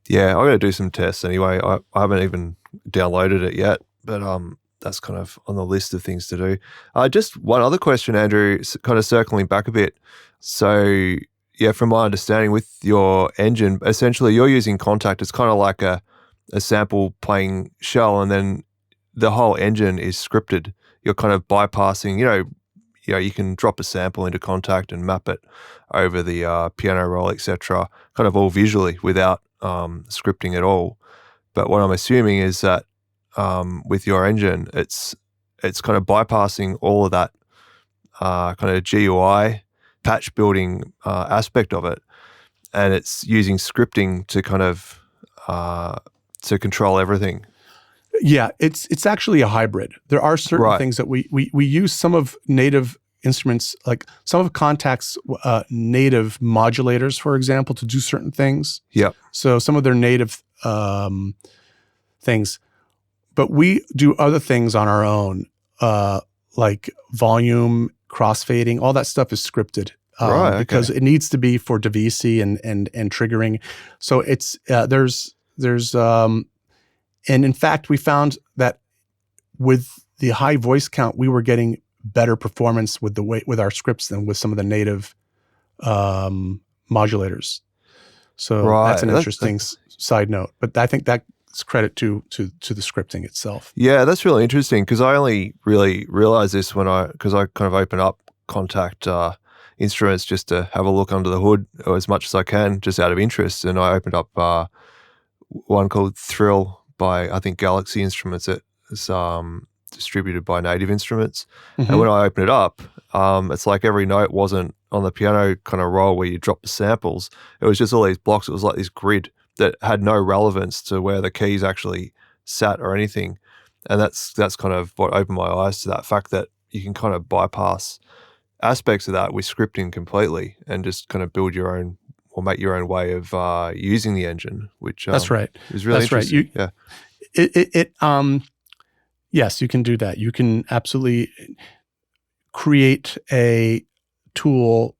Yeah, I'm going to do some tests anyway. I haven't even downloaded it yet, but that's kind of on the list of things to do. Just one other question, Andrew, kind of circling back a bit. So, yeah, from my understanding with your engine, essentially you're using Kontakt. It's kind of like a sample playing shell, and then the whole engine is scripted. You're kind of bypassing, you can drop a sample into Kontakt and map it over the piano roll, etc., kind of all visually without scripting at all. But what I'm assuming is that with your engine, it's kind of bypassing all of that kind of GUI patch building aspect of it, and it's using scripting to kind of to control everything. Yeah, it's actually a hybrid. There are certain things that we use some of native instruments, like some of Kontakt's native modulators, for example, to do certain things. Yeah. So some of their native things, but we do other things on our own, like volume, crossfading. All that stuff is scripted because it needs to be for DAWIM and triggering. So it's there's and in fact, we found that with the high voice count, we were getting better performance with our scripts than with some of the native modulators. So that's an interesting side note. But I think that's credit to the scripting itself. Yeah, that's really interesting because I only really realized this because I kind of open up Kontakt instruments just to have a look under the hood as much as I can, just out of interest. And I opened up one called Thrill by, I think, Galaxy Instruments. It's distributed by Native Instruments. Mm-hmm. And when I open it up, it's like every note wasn't on the piano kind of roll where you drop the samples. It was just all these blocks. It was like this grid that had no relevance to where the keys actually sat or anything. And that's kind of what opened my eyes to that fact that you can kind of bypass aspects of that with scripting completely and just kind of build your own or make your own way of using the engine, which that's right. is really interesting. Yes, you can do that. You can absolutely create a tool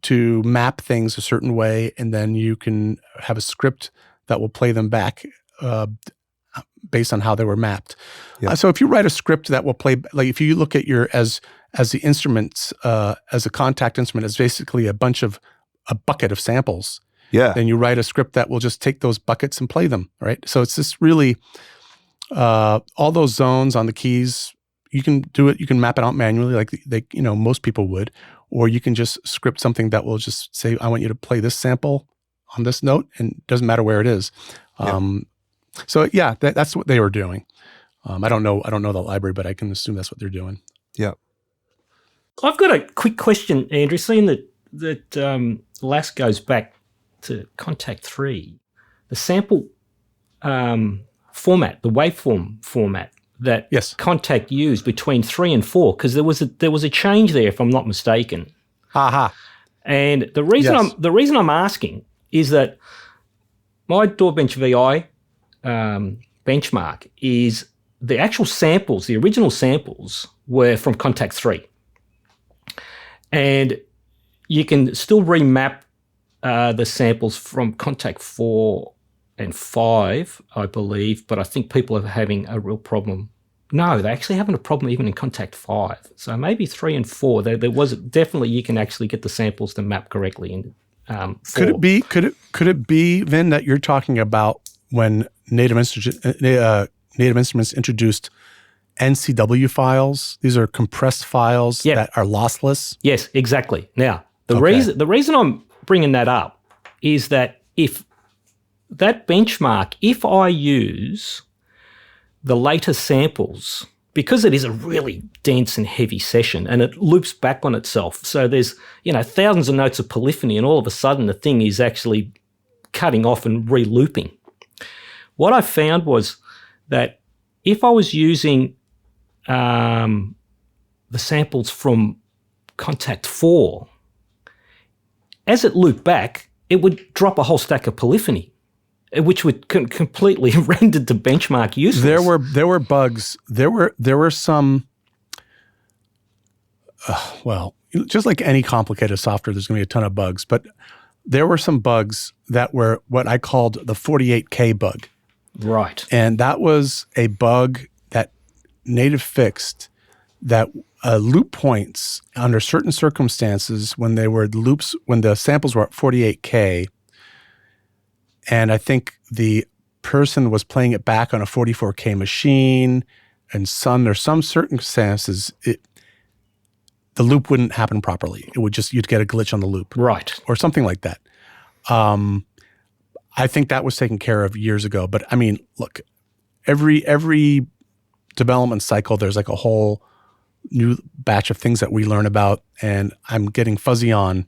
to map things a certain way, and then you can have a script that will play them back based on how they were mapped. Yeah. So if you write a script that will play, like if you look at your as the instruments as a Kontakt instrument is basically a bucket of samples. Yeah. Then you write a script that will just take those buckets and play them, right? So it's just really all those zones on the keys. You can do it. You can map it out manually, like most people would, or you can just script something that will just say, "I want you to play this sample on this note," and it doesn't matter where it is. So yeah, that's what they were doing. I don't know the library, but I can assume that's what they're doing. Yeah. I've got a quick question, Andrew. Seeing that LASS goes back to Kontakt 3, the sample format, the waveform format that Kontakt used between 3 and 4, because there was a change there, if I'm not mistaken. Aha. And the reason I'm asking is that my DAWbench VI benchmark is the actual samples, the original samples were from Kontakt 3. And you can still remap the samples from Kontakt 4 and 5, I believe, but I think people are having a real problem. No, they're actually having a problem even in Kontakt 5. So maybe 3 and 4, there was definitely, you can actually get the samples to map correctly in 4. Could it be, Vin, that you're talking about when Native Instruments introduced NCW files? These are compressed files that are lossless? Yes, exactly. Now, the reason I'm bringing that up is that if that benchmark, if I use the latest samples, because it is a really dense and heavy session and it loops back on itself, so there's thousands of notes of polyphony, and all of a sudden the thing is actually cutting off and re-looping. What I found was that if I was using the samples from Kontakt 4, as it looped back, it would drop a whole stack of polyphony, which would completely render the benchmark useless. There were bugs. There were some. Well, just like any complicated software, there's going to be a ton of bugs. But there were some bugs that were what I called the 48K bug. Right. And that was a bug that Native fixed, that loop points under certain circumstances when the samples were at 48K, and I think the person was playing it back on a 44K machine, and there's some circumstances the loop wouldn't happen properly. It would you'd get a glitch on the loop. Right. Or something like that. I think that was taken care of years ago. But I mean, look, every development cycle, there's like a whole new batch of things that we learn about, and I'm getting fuzzy on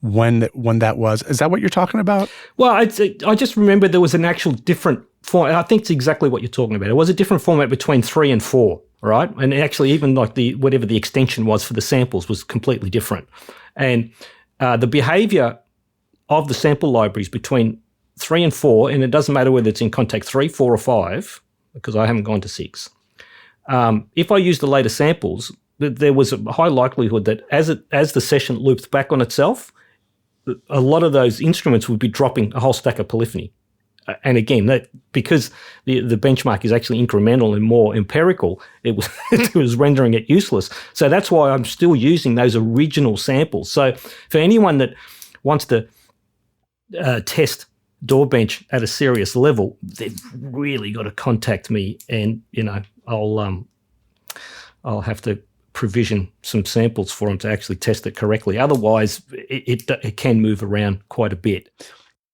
when that was. Is that what you're talking about? Well, I just remember there was an actual different format. I think it's exactly what you're talking about. It was a different format between 3 and 4, right? And actually even like whatever the extension was for the samples was completely different. And the behavior of the sample libraries between 3 and 4, and it doesn't matter whether it's in Contact 3, 4, or 5, because I haven't gone to 6. If I use the later samples, there was a high likelihood that as the session looped back on itself, a lot of those instruments would be dropping a whole stack of polyphony. And again, that because the benchmark is actually incremental and more empirical, it was rendering it useless. So that's why I'm still using those original samples. So for anyone that wants to test DAWbench at a serious level, they've really got to contact me, and I'll have to provision some samples for them to actually test it correctly. Otherwise, it can move around quite a bit.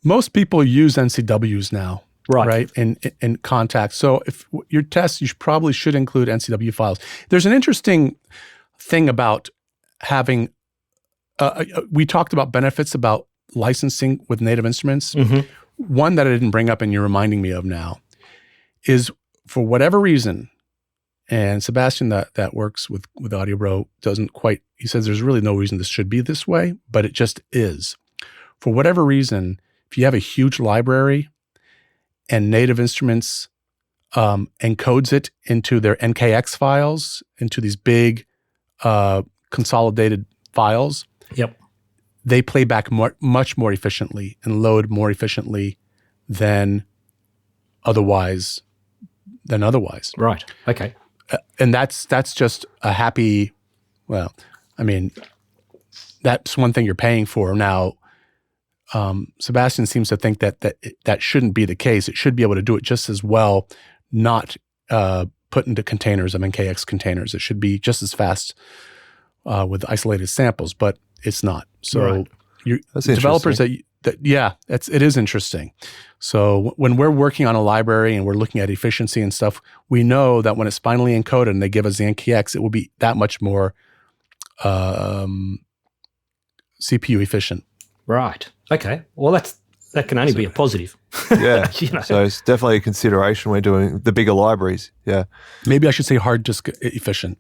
Most people use NCWs now, right? In Contact. So if your test, you probably should include NCW files. There's an interesting thing about having. We talked about benefits about licensing with native instruments. Mm-hmm. One that I didn't bring up and you're reminding me of now is, for whatever reason, and Sebastian that works with AudioBro doesn't quite, he says there's really no reason this should be this way, but it just is. For whatever reason, if you have a huge library and Native Instruments encodes it into their NKX files, into these big consolidated files, yep, they play back much more efficiently and load more efficiently than otherwise. Right. Okay. And that's just a happy. Well, I mean, that's one thing you're paying for now. Sebastian seems to think that shouldn't be the case. It should be able to do it just as well, not put into containers of NKX containers. It should be just as fast with isolated samples, but it's not. So developers it is interesting. So when we're working on a library and we're looking at efficiency and stuff, we know that when it's finally encoded and they give us the NKX, it will be that much more CPU efficient. Right. Okay. Well, that can only be a positive. Yeah. So it's definitely a consideration when doing the bigger libraries. Yeah. Maybe I should say hard disk efficient.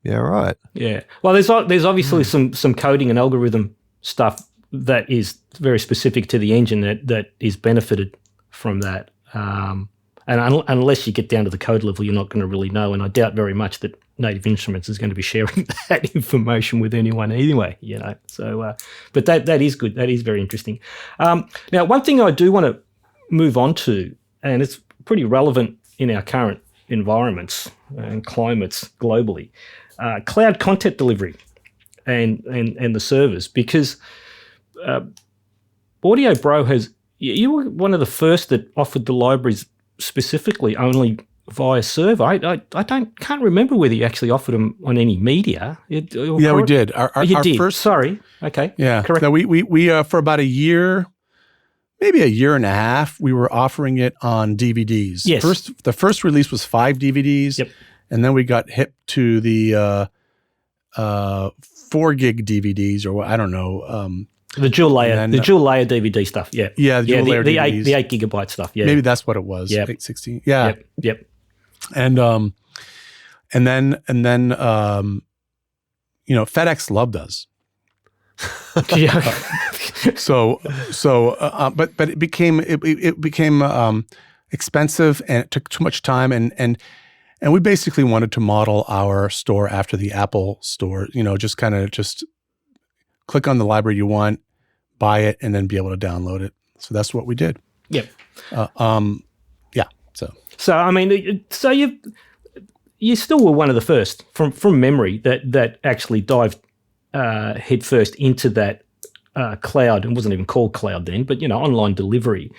Yeah. Right. Yeah. Well, there's obviously some coding and algorithm stuff that is very specific to the engine that is benefited from that. And unless you get down to the code level, you're not going to really know. And I doubt very much that Native Instruments is going to be sharing that information with anyone anyway, So, but that is good. That is very interesting. Now, one thing I do want to move on to, and it's pretty relevant in our current environments and climates globally, cloud content delivery and the servers, because AudioBro you were one of the first that offered the libraries specifically only via server. I can't remember whether you actually offered them on any media. We did. You did. First, sorry. Okay. Yeah. Correct. No, we for about a year, maybe a year and a half, we were offering it on DVDs. Yes. The first release was 5 DVDs. Yep. And then we got hip to the 4 gig DVDs, or I don't know. The dual layer DVD stuff. Yeah. Yeah. The dual layer DVDs. The 8 gigabyte stuff. Yeah. Maybe that's what it was. Yep. 816. Yeah. Yep. And then FedEx loved us. Yeah. But it became expensive, and it took too much time, and we basically wanted to model our store after the Apple store. Just click on the library you want, buy it, and then be able to download it. So that's what we did. Yep. Yeah. So I mean, so you still were one of the first from memory that actually dived headfirst into that cloud. It wasn't even called cloud then, but online delivery.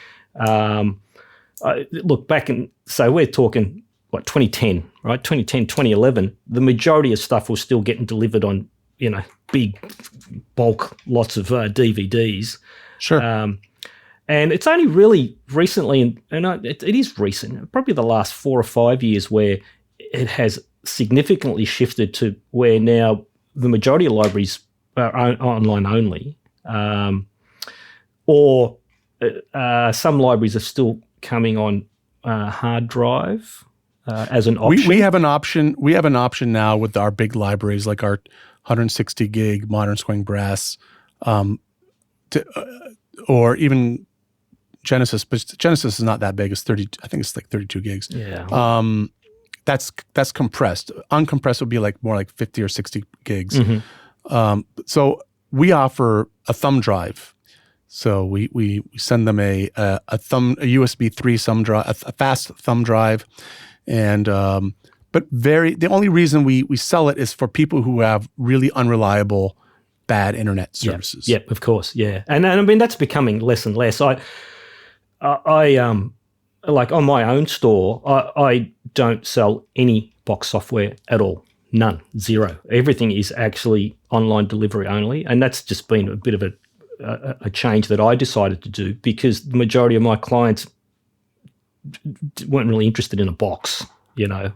Look back so we're talking 2010, right? 2010, 2011. The majority of stuff was still getting delivered on big bulk lots of DVDs. Sure. And it's only really recently, and it is recent, probably the last 4 or 5 years, where it has significantly shifted to where now the majority of libraries are online only, or some libraries are still coming on hard drive as an option. We have an option. We have an option now with our big libraries, like our 160 gig modern scoring brass, or even Genesis, but Genesis is not that big. It's 30. I think it's like 32 gigs. Yeah. That's compressed. Uncompressed would be more like 50 or 60 gigs. Mm-hmm. So we offer a thumb drive. So we send them a USB 3 thumb drive, a fast thumb drive, and but the only reason we sell it is for people who have really unreliable, bad internet services. Yep, of course, yeah, and I mean that's becoming less and less. I like on my own store, I don't sell any box software at all. None, zero. Everything is actually online delivery only, and that's just been a bit of a change that I decided to do because the majority of my clients weren't really interested in a box,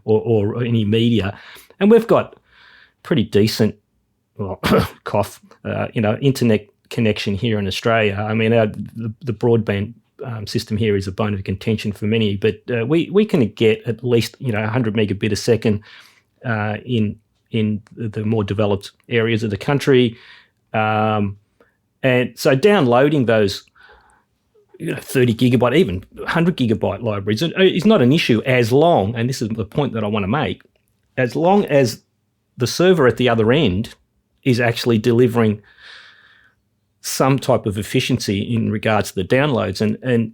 or any media, and we've got pretty decent, internet connection here in Australia. I mean, the broadband system here is a bone of contention for many, but we can get at least 100 megabit a second in the more developed areas of the country, and so downloading those 30 gigabyte, even 100 gigabyte libraries is not an issue as long, and this is the point that I want to make, as long as the server at the other end is actually delivering some type of efficiency in regards to the downloads. And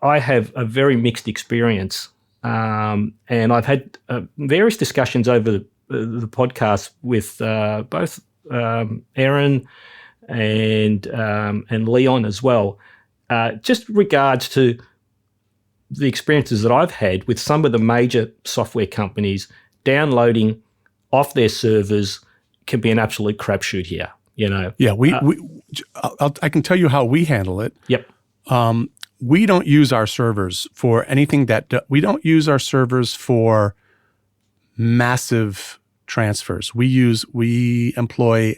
I have a very mixed experience. And I've had various discussions over the podcast with both Erin and Leon as well, just regards to the experiences that I've had with some of the major software companies. Downloading off their servers can be an absolute crapshoot here. Yeah, I can tell you how we handle it. Yep. We don't use our servers for anything we don't use our servers for massive transfers. We employ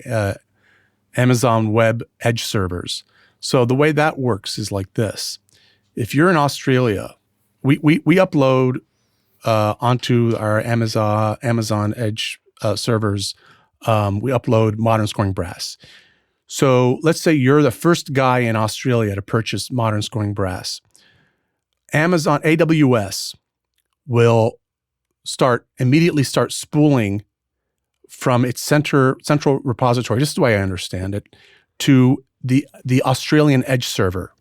Amazon Web Edge servers. So the way that works is like this. If you're in Australia, we upload onto our Amazon Edge servers. We upload modern scoring brass. So let's say you're the first guy in Australia to purchase modern scoring brass. Amazon AWS will immediately start spooling from its central repository, just the way I understand it, to the Australian Edge server.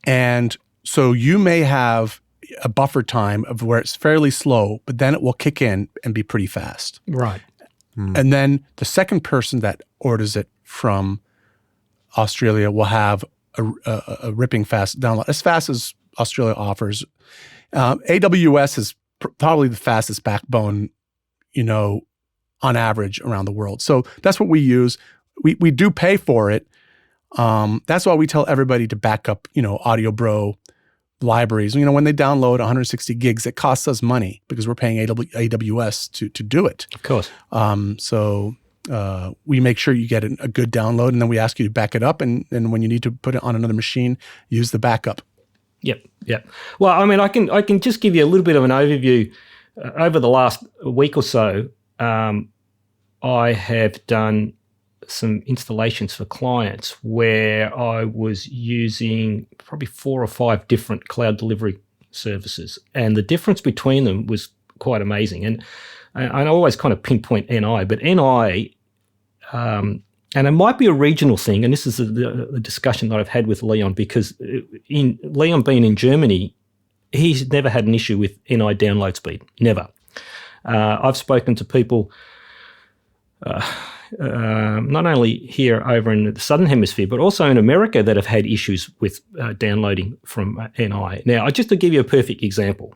And so you may have a buffer time of where it's fairly slow, but then it will kick in and be pretty fast. Right. And then the second person that orders it from Australia will have a ripping fast download, as fast as Australia offers. AWS is probably the fastest backbone, on average around the world. So that's what we use. We do pay for it. That's why we tell everybody to back up, Audio Bro libraries. When they download 160 gigs, it costs us money because we're paying AWS to do it. Of course. So we make sure you get a good download, and then we ask you to back it up. And when you need to put it on another machine, use the backup. Yep. Well, I mean, I can just give you a little bit of an overview. Over the last week or so, I have done some installations for clients where I was using probably 4 or 5 different cloud delivery services, and the difference between them was quite amazing. And I always kind of pinpoint NI, but NI and it might be a regional thing, and this is the discussion that I've had with Leon, because Leon being in Germany, he's never had an issue with NI download speed, never. I've spoken to people not only here over in the Southern Hemisphere, but also in America that have had issues with downloading from NI. Now, just to give you a perfect example,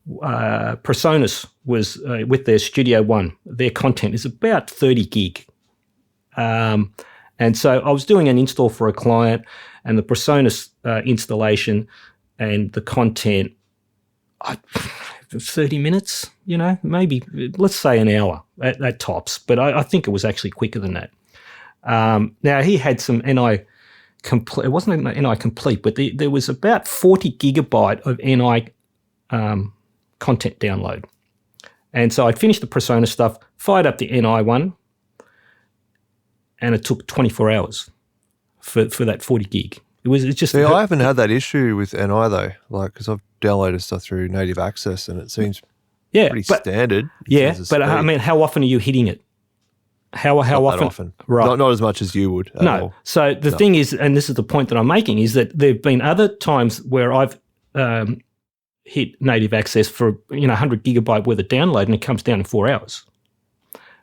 Presonus was with their Studio One. Their content is about 30 gig. And so I was doing an install for a client, and the Presonus installation and the content, 30 minutes, maybe, let's say an hour at tops, but I think it was actually quicker than that. Now, he had some NI complete, it wasn't an NI complete, but there was about 40 gigabyte of NI content download. And so I'd finished the Presonus stuff, fired up the NI one, and it took 24 hours for that 40 gig. It's just. See, I haven't had that issue with NI though, because I've downloaded stuff through native access, and it seems pretty standard. Yeah, but I mean, how often are you hitting it? How not often? That often. Right. Not as much as you would. No. All. So the thing is, and this is the point that I'm making, is that there have been other times where I've hit native access for 100 gigabyte worth of download, and it comes down in 4 hours.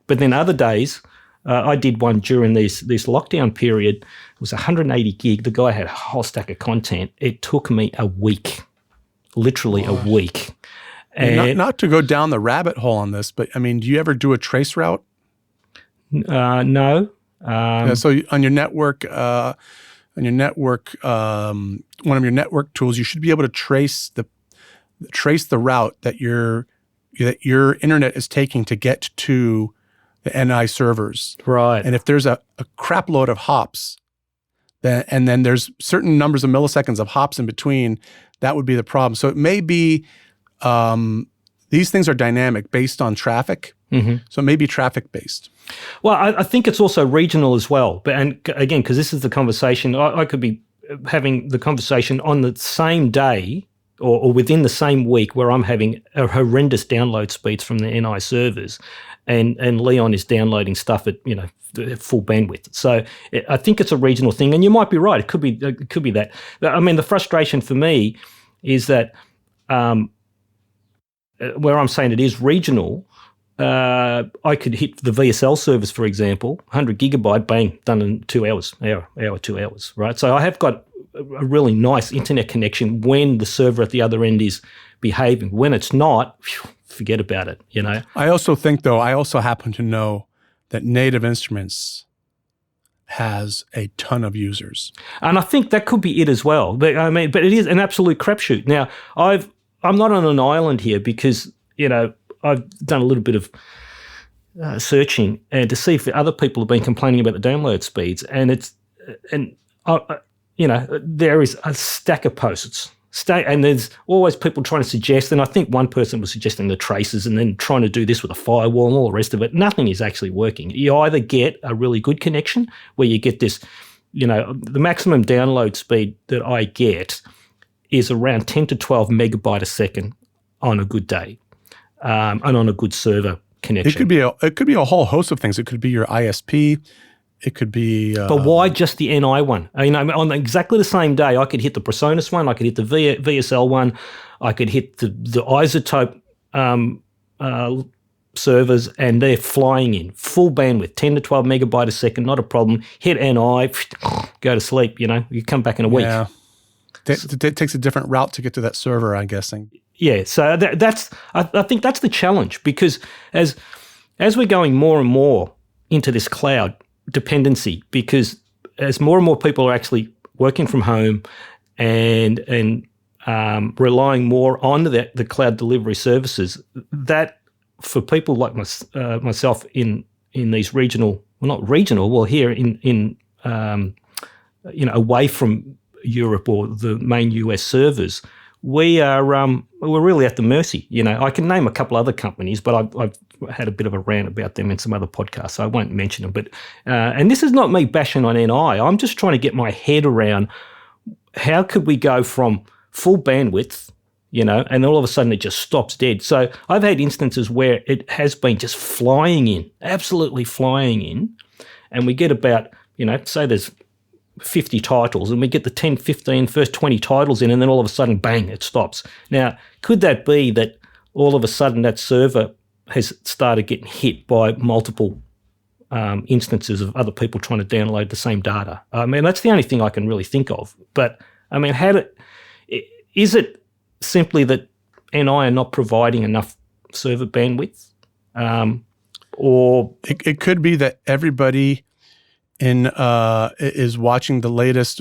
But then other days, I did one during this lockdown period. It was 180 gig. The guy had a whole stack of content. It took me a week, literally a week. And not to go down the rabbit hole on this, but I mean, do you ever do a trace route? No. So on your network, one of your network tools, you should be able to trace the route that your internet is taking to get to the NI servers. Right. And if there's a crap load of hops, and then there's certain numbers of milliseconds of hops in between, that would be the problem. So it may be, these things are dynamic based on traffic. Mm-hmm. So it may be traffic based. Well, I think it's also regional as well. But and again, because this is the conversation, I could be having the conversation on the same day or within the same week where I'm having a horrendous download speeds from the NI servers, and Leon is downloading stuff at full bandwidth. So I think it's a regional thing, and you might be right. It could be that. I mean, the frustration for me is that where I'm saying it is regional, I could hit the VSL service, for example, 100 gigabyte, bang, done in 2 hours, hour, 2 hours, right? So I have got a really nice internet connection when the server at the other end is behaving. When it's not, forget about it, I also think, though, I also happen to know that Native Instruments has a ton of users. And I think that could be it as well. But but it is an absolute crapshoot. Now, I'm not on an island here because, I've done a little bit of searching and to see if other people have been complaining about the download speeds, and there is a stack of posts. And there's always people trying to suggest, and I think one person was suggesting the traces and then trying to do this with a firewall and all the rest of it. Nothing is actually working. You either get a really good connection where you get this, the maximum download speed that I get is around 10 to 12 megabyte a second on a good day, and on a good server connection. It could be a whole host of things. It could be your ISP. It could be. But why just the NI one? On exactly the same day, I could hit the Presonus one, I could hit the VSL one, I could hit the Isotope servers, and they're flying in full bandwidth, 10 to 12 megabyte a second, not a problem. Hit NI, go to sleep. You come back in a week. Yeah, it takes a different route to get to that server, I'm guessing. Yeah, so I think that's the challenge, because as we're going more and more into this cloud dependency, because as more and more people are actually working from home and relying more on the cloud delivery services, that for people like myself in these regional, well, not regional, well, here in away from Europe or the main US servers, we're really at the mercy. I can name a couple other companies, but I've had a bit of a rant about them in some other podcasts, so I won't mention them. But and this is not me bashing on NI. I'm just trying to get my head around how could we go from full bandwidth, and then all of a sudden it just stops dead. So I've had instances where it has been just flying in, absolutely flying in, and we get about, say there's 50 titles, and we get the 10, 15, first 20 titles in, and then all of a sudden, bang, it stops. Now, could that be that all of a sudden that server has started getting hit by multiple instances of other people trying to download the same data? I mean, that's the only thing I can really think of. But, I mean, is it simply that NI are not providing enough server bandwidth? Or it could be that everybody is watching the latest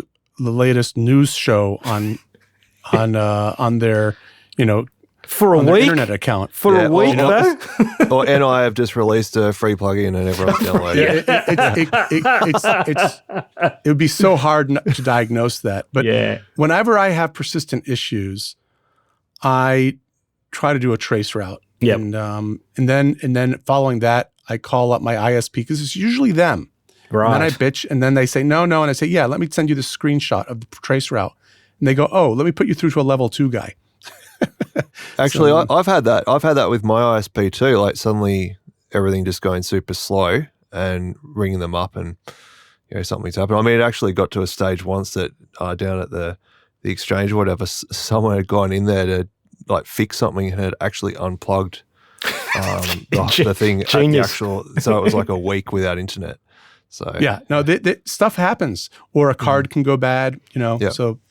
news show on their for a on their week internet account for a week though. Or NI have just released a free plugin and everyone's downloading it. It would be so hard to diagnose that. But whenever I have persistent issues, I try to do a trace route. Yep. And then following that, I call up my ISP because it's usually them. Right. And then I bitch, and then they say no, and I say, yeah, let me send you the screenshot of the trace route. And they go, oh, let me put you through to a level 2 guy. Actually, I've had that. I've had that with my ISP too. Like suddenly everything just going super slow and ringing them up, and something's happened. I mean, it actually got to a stage once that down at the exchange or whatever, someone had gone in there to like fix something and had actually unplugged the thing. Genius. So it was like a week without internet. So yeah, no, stuff happens, or a card can go bad. Yep. So.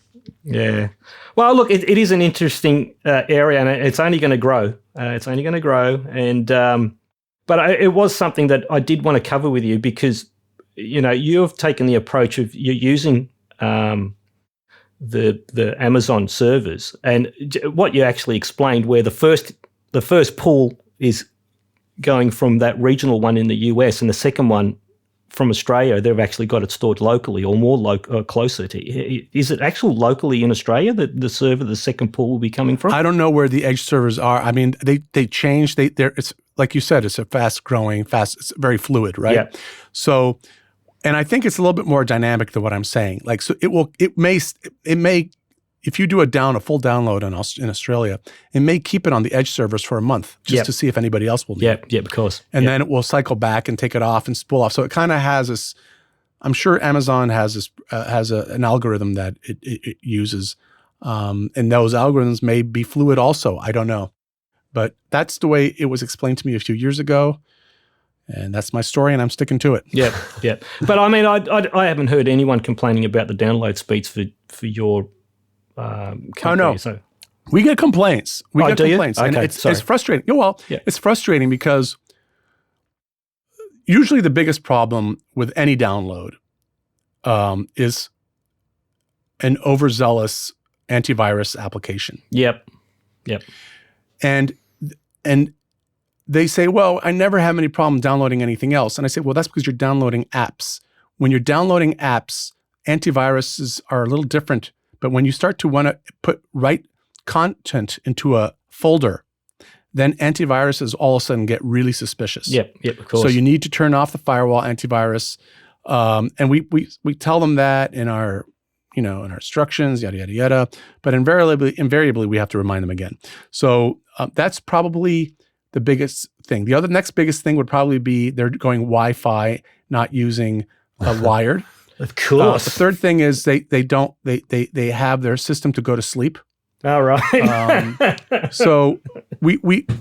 Yeah. Well, look, it is an interesting area, and it's only going to grow. And but it was something that I did want to cover with you because you've taken the approach of you're using the Amazon servers, and what you actually explained, where the first pull is going from that regional one in the US, and the second one from Australia, they've actually got it stored locally or more closer to. Is it actually locally in Australia that the server, the second pool, will be coming from? I don't know where the edge servers are. I mean, they change. It's like you said, it's a fast growing, it's very fluid, right? Yeah. So, and I think it's a little bit more dynamic than what I'm saying. Like, so it may. If you do a full download in Australia, it may keep it on the edge servers for a month just to see if anybody else will need it. Yeah, of course. And then it will cycle back and take it off and spool off. So it kind of has this. I'm sure Amazon has this an algorithm that it uses, and those algorithms may be fluid also. I don't know, but that's the way it was explained to me a few years ago, and that's my story, and I'm sticking to it. Yeah. But I mean, I haven't heard anyone complaining about the download speeds for your. Company, oh no! So. We get complaints. We get complaints, okay, and it's frustrating. It's frustrating because usually the biggest problem with any download is an overzealous antivirus application. Yep. And they say, well, I never have any problem downloading anything else. And I say, well, that's because you're downloading apps. When you're downloading apps, antiviruses are a little different. But when you start to want to write content into a folder, then antiviruses all of a sudden get really suspicious. Yep, of course. So you need to turn off the firewall antivirus, and we tell them that in our in our instructions, yada yada yada. But invariably we have to remind them again. So that's probably the biggest thing. The next biggest thing would probably be they're going Wi-Fi, not using wired. Of course. The third thing is they have their system to go to sleep. All right. So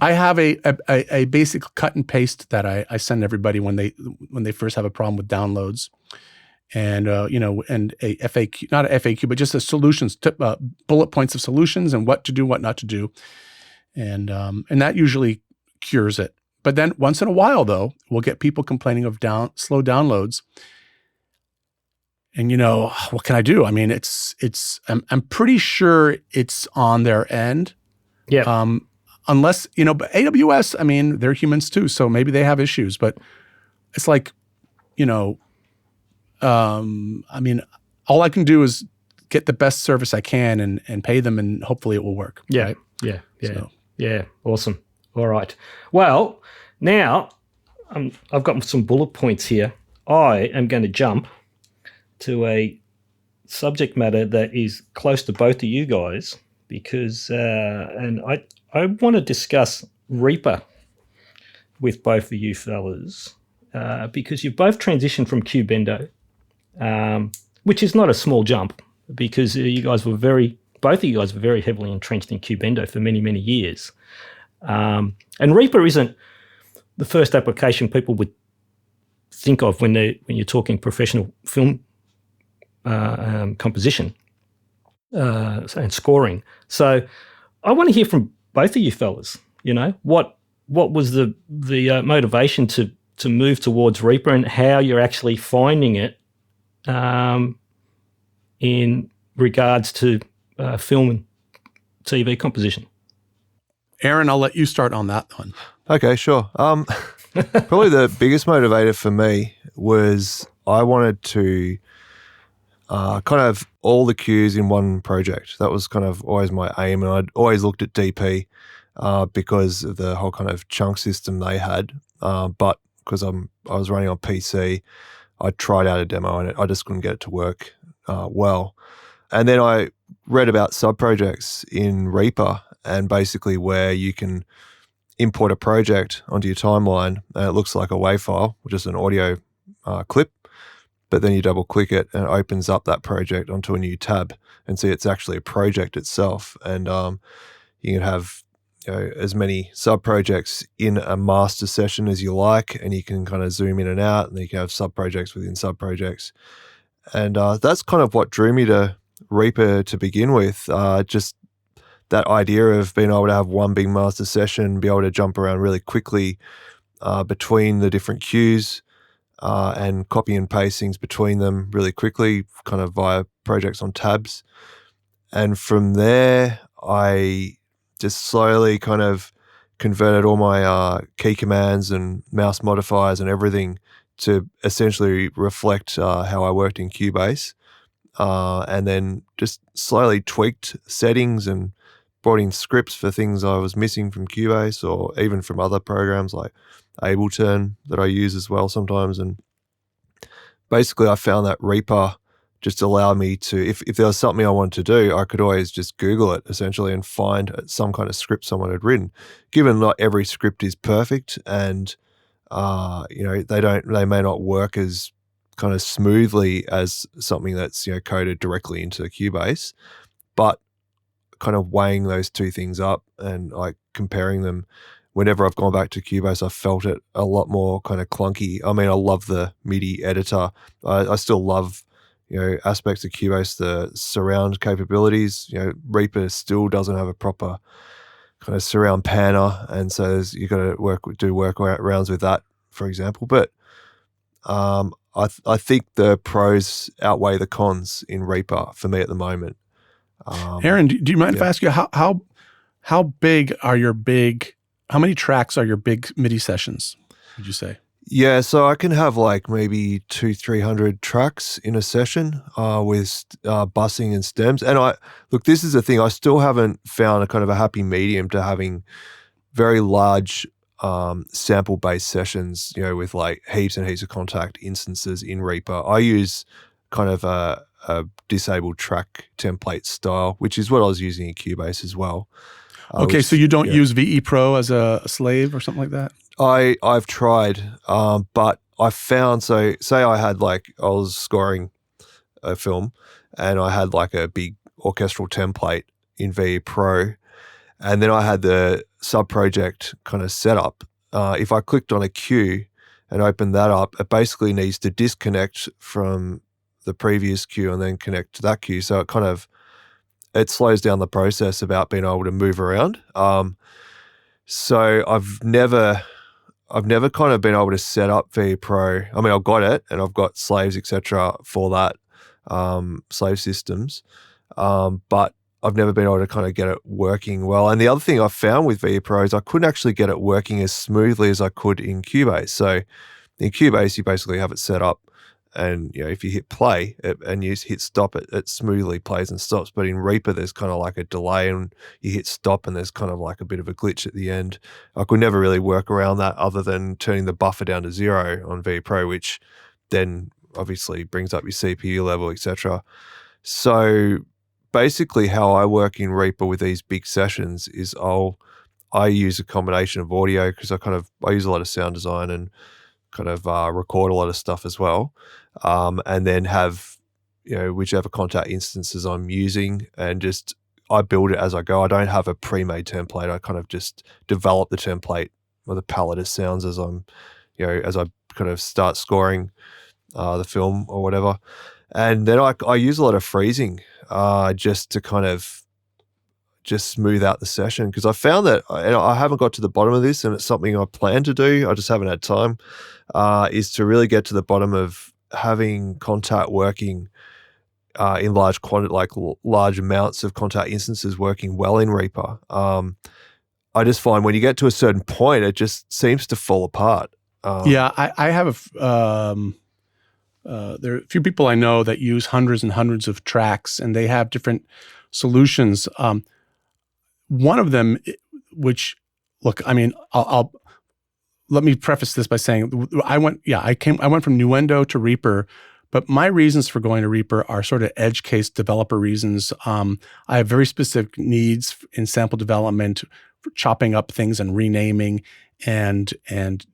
I have a basic cut and paste that I send everybody when they first have a problem with downloads, and and a FAQ, not a FAQ, but just a solutions bullet points of solutions and what to do, what not to do, and that usually cures it. But then once in a while, though, we'll get people complaining of slow downloads. And what can I do? I mean, I'm pretty sure it's on their end. Yeah. Unless but AWS, I mean, they're humans too, so maybe they have issues. But it's like, I mean, all I can do is get the best service I can and pay them, and hopefully it will work. Yeah. Right? Yeah. So. Yeah. Awesome. All right. Well, now I've got some bullet points here. I am going to jump to a subject matter that is close to both of you guys because, and I want to discuss Reaper with both of you fellas. because you've both transitioned from Cubendo, which is not a small jump, because both of you guys were very heavily entrenched in Cubendo for many, many years. And Reaper isn't the first application people would think of when you're talking professional film composition and scoring. So I want to hear from both of you fellas. What was the motivation to move towards Reaper, and how you're actually finding it in regards to film and TV composition. Erin, I'll let you start on that one. Okay, sure. Probably the biggest motivator for me was I wanted to kind of all the cues in one project. That was kind of always my aim, and I'd always looked at DP because of the whole kind of chunk system they had. But because I was running on PC, I tried out a demo and I just couldn't get it to work well. And then I read about sub-projects in Reaper, and basically where you can import a project onto your timeline and it looks like a WAV file, which is an audio clip, but then you double click it and it opens up that project onto a new tab and see it's actually a project itself. And you can have as many sub-projects in a master session as you like, and you can kind of zoom in and out, and you can have sub-projects within sub-projects. And that's kind of what drew me to Reaper to begin with, just that idea of being able to have one big master session, be able to jump around really quickly between the different cues and copy and paste things between them really quickly, kind of via projects on tabs. And from there, I just slowly kind of converted all my key commands and mouse modifiers and everything to essentially reflect how I worked in Cubase. And then just slowly tweaked settings and brought in scripts for things I was missing from Cubase, or even from other programs like Ableton that I use as well sometimes. And basically I found that Reaper just allowed me to, if there was something I wanted to do, I could always just Google it essentially and find some kind of script someone had written. Given not every script is perfect, and they may not work as kind of smoothly as something that's coded directly into Cubase, but kind of weighing those two things up and like comparing them, whenever I've gone back to Cubase, I felt it a lot more kind of clunky. I mean, I love the MIDI editor. I still love aspects of Cubase, the surround capabilities. Reaper still doesn't have a proper kind of surround panner, and so you got to do workarounds with that, for example. But I think the pros outweigh the cons in Reaper for me at the moment. Erin, do you mind if I ask you how big are how many tracks are your big MIDI sessions, would you say? Yeah, so I can have like maybe 200-300 tracks in a session with bussing and stems. And this is the thing, I still haven't found a kind of a happy medium to having very large sample-based sessions, with like heaps and heaps of contact instances in Reaper. I use kind of a disabled track template style, which is what I was using in Cubase as well. Okay, so you don't use VE Pro as a slave or something like that? I've tried, but I found, so say I was scoring a film and I had like a big orchestral template in VE Pro, and then I had the sub-project kind of set up. If I clicked on a cue and opened that up, it basically needs to disconnect from the previous cue and then connect to that cue. So it slows down the process about being able to move around. So I've never kind of been able to set up VE Pro. I mean, I've got it and I've got slaves, etc. for that, slave systems. But I've never been able to kind of get it working well. And the other thing I found with VE Pro is I couldn't actually get it working as smoothly as I could in Cubase. So in Cubase, you basically have it set up, and if you hit play and you hit stop, it smoothly plays and stops. But in Reaper, there's kind of like a delay, and you hit stop and there's kind of like a bit of a glitch at the end. I could never really work around that other than turning the buffer down to 0 on VE Pro, which then obviously brings up your CPU level, etc. So basically how I work in Reaper with these big sessions is I use a combination of audio, because I use a lot of sound design and kind of record a lot of stuff as well, and then have whichever Kontakt instances I'm using, and just I build it as I go. I don't have a pre-made template. I kind of just develop the template or the palette of sounds as I'm as I kind of start scoring the film or whatever. And then I use a lot of freezing just to kind of just smooth out the session, because I found that I haven't got to the bottom of this, and it's something I plan to do. I just haven't had time, is to really get to the bottom of having Kontakt working in large quantity, like large amounts of Kontakt instances working well in Reaper. I just find when you get to a certain point, it just seems to fall apart. I have there are a few people I know that use hundreds and hundreds of tracks, and they have different solutions. One of them, which, look, I mean, I'll let me preface this by saying I went from Nuendo to Reaper, but my reasons for going to Reaper are sort of edge case developer reasons. I have very specific needs in sample development, for chopping up things and renaming, and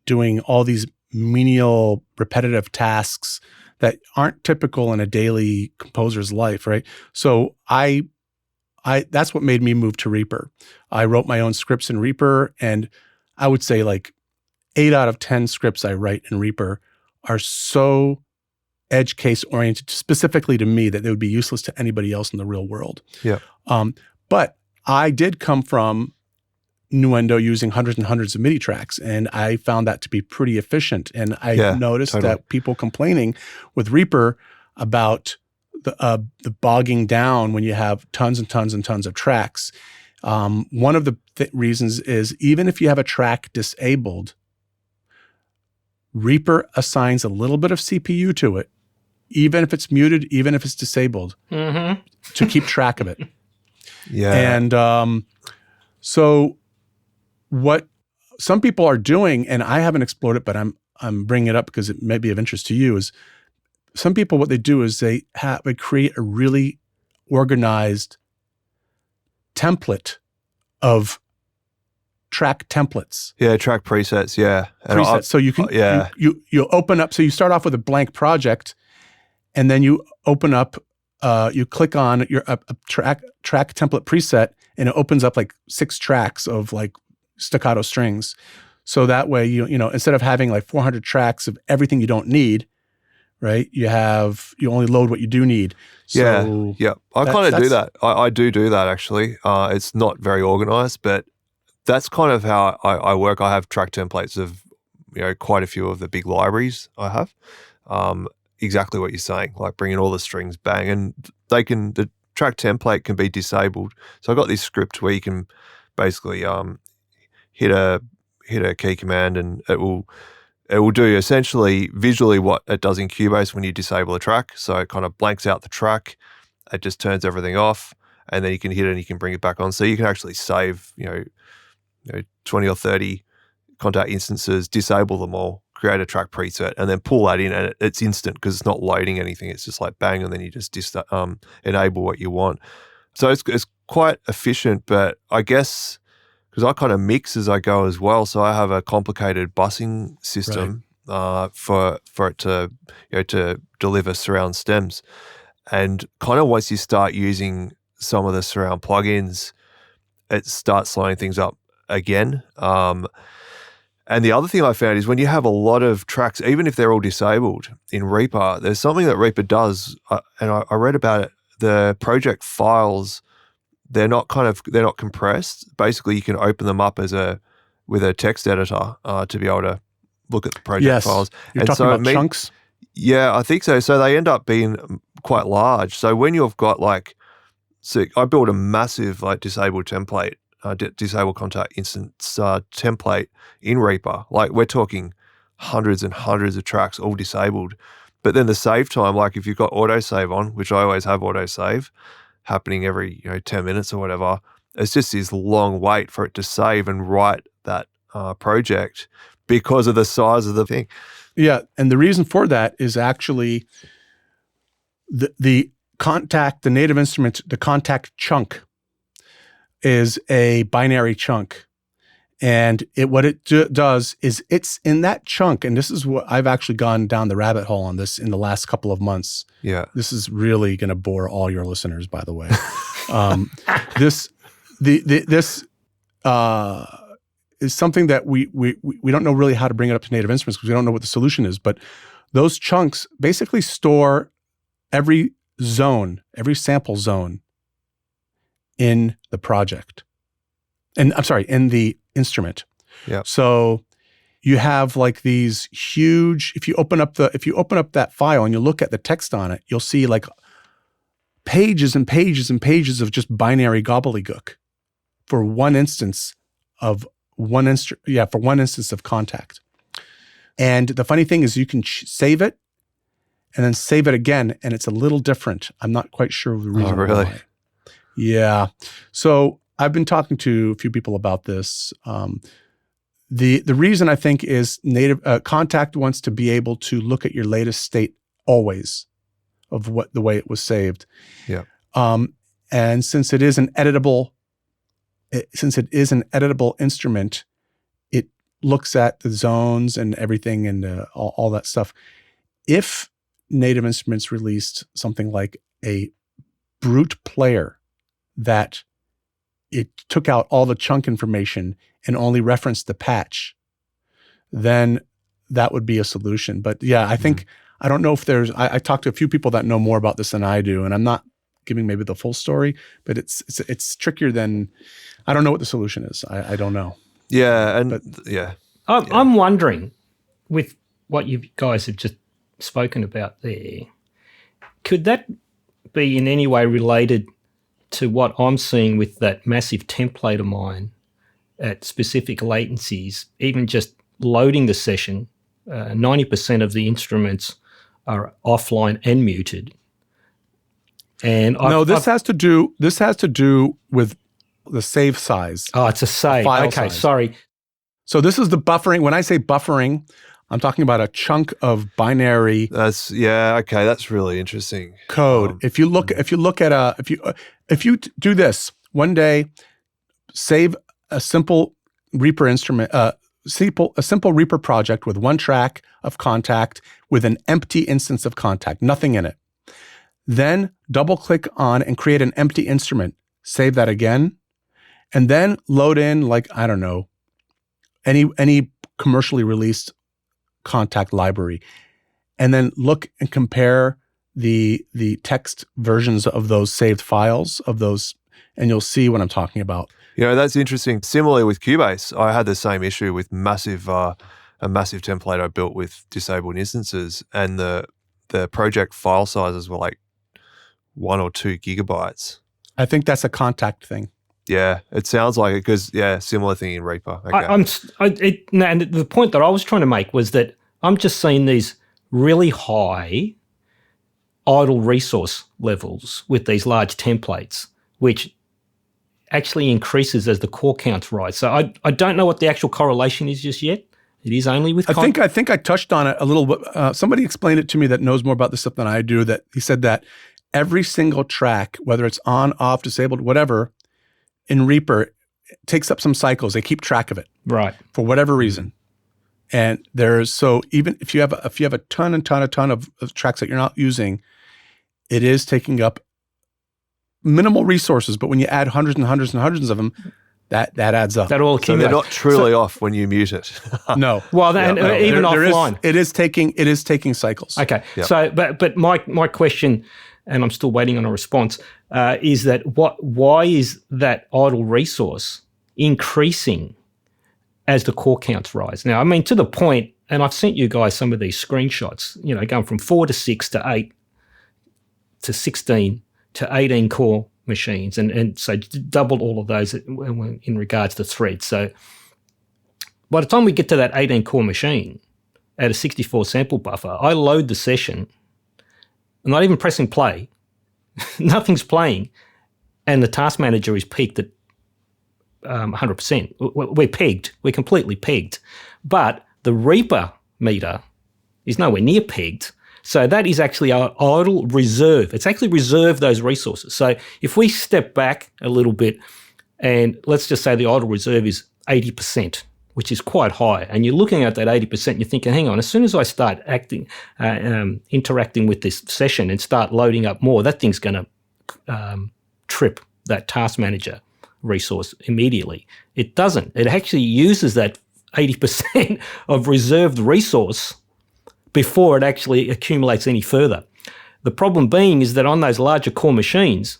doing all these menial repetitive tasks that aren't typical in a daily composer's life, right? So that's what made me move to Reaper. I wrote my own scripts in Reaper, and I would say like 8 out of 10 scripts I write in Reaper are so edge case oriented specifically to me that they would be useless to anybody else in the real world. Yeah. But I did come from Nuendo using hundreds and hundreds of MIDI tracks, and I found that to be pretty efficient. And I noticed that people complaining with Reaper about the bogging down when you have tons and tons and tons of tracks. One of the reasons is, even if you have a track disabled, Reaper assigns a little bit of CPU to it, even if it's muted, even if it's disabled, to keep track of it. Yeah. And so what some people are doing, and I haven't explored it, but I'm bringing it up because it may be of interest to you, is some people, what they do is they create a really organized template of track templates. Yeah, track presets. Yeah, presets. So you can you open up. So you start off with a blank project, and then you open up. You click on your track template preset, and it opens up like 6 tracks of like staccato strings. So that way you instead of having like 400 tracks of everything you don't need, right? You only load what you do need. So yeah. I kind of do that. I do that actually. It's not very organized, but that's kind of how I work. I have track templates of quite a few of the big libraries I have. Exactly what you're saying, like bringing all the strings bang, and the track template can be disabled. So I got this script where you can basically hit a key command, and it will do essentially visually what it does in Cubase when you disable a track. So it kind of blanks out the track, it just turns everything off, and then you can hit it and you can bring it back on. So you can actually save 20 or 30 Kontakt instances, disable them all, create a track preset, and then pull that in, and it's instant because it's not loading anything. It's just like bang, and then you just enable what you want. So it's quite efficient, but I guess because I kind of mix as I go as well, so I have a complicated busing system for it to deliver surround stems, and kind of once you start using some of the surround plugins, it starts slowing things up again. And the other thing I found is when you have a lot of tracks, even if they're all disabled in Reaper, there's something that Reaper does, and I read about it. The project files, they're not compressed. Basically, you can open them up with a text editor to be able to look at the project files. You're talking about chunks? Yeah, I think so. So they end up being quite large. So when you've got I built a massive disabled template. Disable Kontakt instance template in Reaper. Like we're talking hundreds and hundreds of tracks all disabled. But then the save time, like if you've got autosave on, which I always have autosave happening every 10 minutes or whatever, it's just this long wait for it to save and write that project because of the size of the thing. Yeah, and the reason for that is actually the Kontakt, the native instrument, the Kontakt chunk is a binary chunk. And what it does is it's in that chunk, and this is what I've actually gone down the rabbit hole on this in the last couple of months. Yeah. This is really going to bore all your listeners, by the way. This is something that we don't know really how to bring it up to native instruments because we don't know what the solution is. But those chunks basically store every sample zone in the project. And I'm sorry, in the instrument. Yeah. So you have like these huge, if you open up that file and you look at the text on it, you'll see like pages and pages and pages of just binary gobbledygook for one instance of contact. And the funny thing is you can save it and then save it again, and it's a little different. I'm not quite sure the reason why. Yeah. So I've been talking to a few people about this. The reason I think is Contact wants to be able to look at your latest state always of the way it was saved. Yeah. And since it is an editable instrument, it looks at the zones and everything and all that stuff. If Native Instruments released something like a brute player that it took out all the chunk information and only referenced the patch, then that would be a solution. But yeah, I think, I don't know if I talked to a few people that know more about this than I do, and I'm not giving maybe the full story, but it's trickier than, I don't know what the solution is. I don't know. Yeah. I'm wondering, with what you guys have just spoken about there, could that be in any way related to what I'm seeing with that massive template of mine at specific latencies? Even just loading the session, 90% of the instruments are offline and muted. And this has to do with the save size. Oh, it's a save. Okay, size. Sorry. So this is the buffering. When I say buffering, I'm talking about a chunk of binary. That's really interesting. Code. If you do this one day, save a simple Reaper instrument, a simple Reaper project with one track of Contact with an empty instance of Contact, nothing in it. Then double click on and create an empty instrument. Save that again, and then load in, like, I don't know, any commercially released Contact library, and then look and compare the text versions of those saved files of those, and you'll see what I'm talking about. That's interesting. Similarly with Cubase, I had the same issue with a massive template I built with disabled instances, and the project file sizes were like 1 or 2 gigabytes. I think that's a Contact thing. Yeah, it sounds like it because, similar thing in Reaper. Okay. And the point that I was trying to make was that I'm just seeing these really high idle resource levels with these large templates, which actually increases as the core counts rise. So I don't know what the actual correlation is just yet. It is only with I think I touched on it a little bit. Somebody explained it to me that knows more about this stuff than I do, that he said that every single track, whether it's on, off, disabled, whatever, in Reaper, takes up some cycles. They keep track of it, right, for whatever reason. And so even if you have a ton of tracks that you're not using, it is taking up minimal resources. But when you add hundreds and hundreds and hundreds of them, that adds up. That all accumulates. So they're not truly off when you mute it. No. Well, even offline, it is taking cycles. Okay. Yep. So, but my question, and I'm still waiting on a response, is that why is that idle resource increasing as the core counts rise? Now, I mean, to the point, and I've sent you guys some of these screenshots, going from 4 to 6 to 8 to 16 to 18 core machines, and so doubled all of those in regards to threads. So by the time we get to that 18 core machine at a 64 sample buffer, I load the session. I'm not even pressing play. Nothing's playing. And the task manager is peaked at 100%. We're pegged. We're completely pegged. But the Reaper meter is nowhere near pegged. So that is actually our idle reserve. It's actually reserved those resources. So if we step back a little bit, and let's just say the idle reserve is 80%, which is quite high, and you're looking at that 80%, and you're thinking, hang on, as soon as I start interacting with this session and start loading up more, that thing's going to trip that task manager resource immediately. It doesn't. It actually uses that 80% of reserved resource before it actually accumulates any further. The problem being is that on those larger core machines,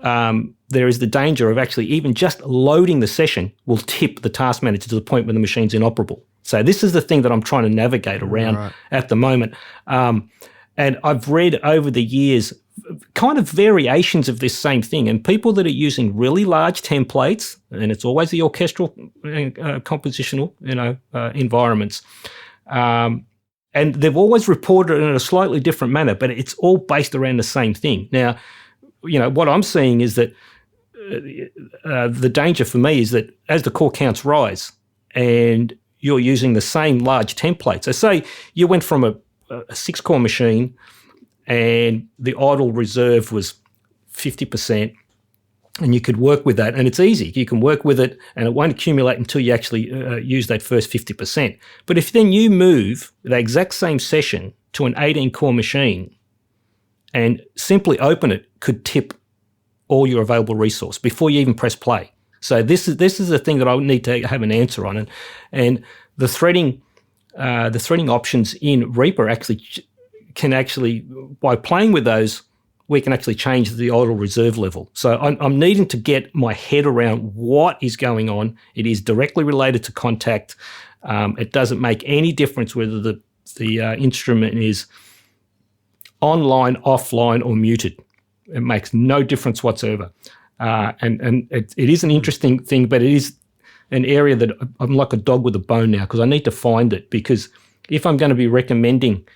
there is the danger of actually even just loading the session will tip the task manager to the point where the machine's inoperable. So this is the thing that I'm trying to navigate around at the moment. And I've read over the years kind of variations of this same thing, and people that are using really large templates, and it's always the orchestral compositional environments, and they've always reported it in a slightly different manner, but it's all based around the same thing. Now, what I'm seeing is that the danger for me is that as the core counts rise and you're using the same large template, so say you went from a 6-core machine and the idle reserve was 50%, and you could work with that, and it's easy. You can work with it, and it won't accumulate until you actually use that first 50%. But if then you move the exact same session to an 18-core machine and simply open it, could tip all your available resource before you even press play. So this is the thing that I need to have an answer on, and the threading options in Reaper can actually, by playing with those, we can actually change the idle reserve level. So I'm needing to get my head around what is going on. It is directly related to contact. It doesn't make any difference whether the instrument is online, offline, or muted. It makes no difference whatsoever. And it is an interesting thing, but it is an area that I'm like a dog with a bone now, because I need to find it, because if I'm going to be recommending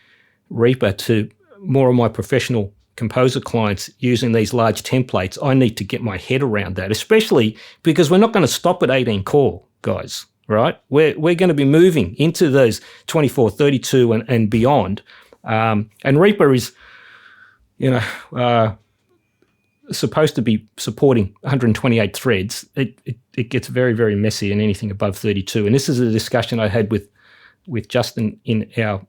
Reaper to more of my professional composer clients using these large templates, I need to get my head around that, especially because we're not going to stop at 18 core, guys, right? We're going to be moving into those 24, 32 and beyond. And Reaper is, supposed to be supporting 128 threads. It gets very, very messy in anything above 32. And this is a discussion I had with Justin in our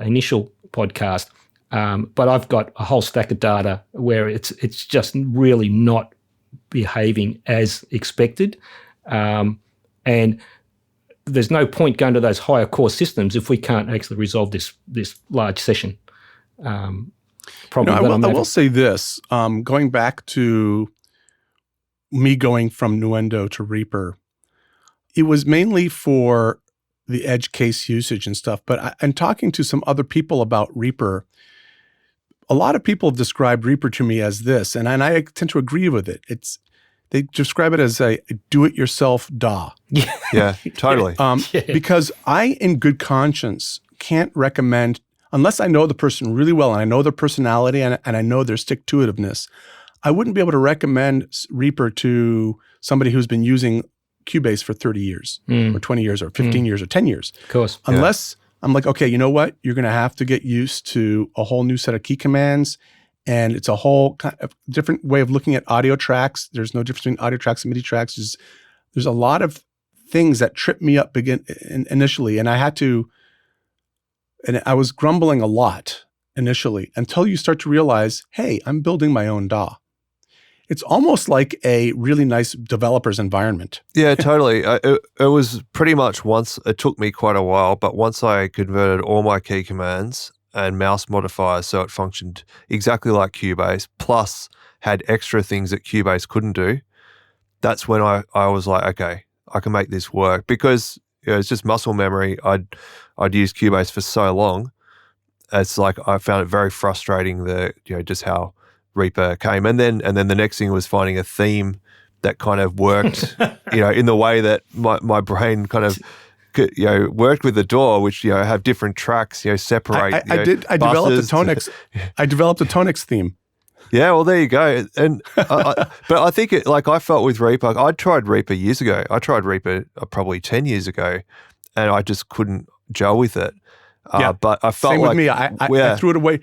initial podcast. But I've got a whole stack of data where it's just really not behaving as expected. And there's no point going to those higher core systems if we can't actually resolve this large session problem. I will say this, going back to me going from Nuendo to Reaper, it was mainly for the edge case usage and stuff. But I'm talking to some other people about Reaper. A lot of people have described Reaper to me as this, and I tend to agree with it. They describe it as a do-it-yourself DAW. Yeah, totally. Because I, in good conscience, can't recommend, unless I know the person really well and I know their personality and I know their stick-to-itiveness, I wouldn't be able to recommend Reaper to somebody who's been using Cubase for 30 years or 20 years or 15 years or 10 years. Of course. Unless I'm like, okay, you know what? You're going to have to get used to a whole new set of key commands, and it's a whole kind of different way of looking at audio tracks. There's no difference between audio tracks and MIDI tracks. There's a lot of things that tripped me up initially, and I was grumbling a lot initially until you start to realize, hey, I'm building my own DAW. It's almost like a really nice developer's environment. Yeah, totally. It was pretty much it took me quite a while, but once I converted all my key commands and mouse modifiers so it functioned exactly like Cubase, plus had extra things that Cubase couldn't do, that's when I was like, okay, I can make this work, because it's just muscle memory. I'd used Cubase for so long. It's like I found it very frustrating just how Reaper came, and then the next thing was finding a theme that kind of worked, in the way that my brain kind of, worked with the DAW, which have different tracks, separate. I developed a Tonix. I developed a Tonix theme. Yeah, well, there you go. And but I think I felt with Reaper, I tried Reaper years ago. I tried Reaper probably 10 years ago, and I just couldn't gel with it. Yeah, but I felt same with me. I threw it away.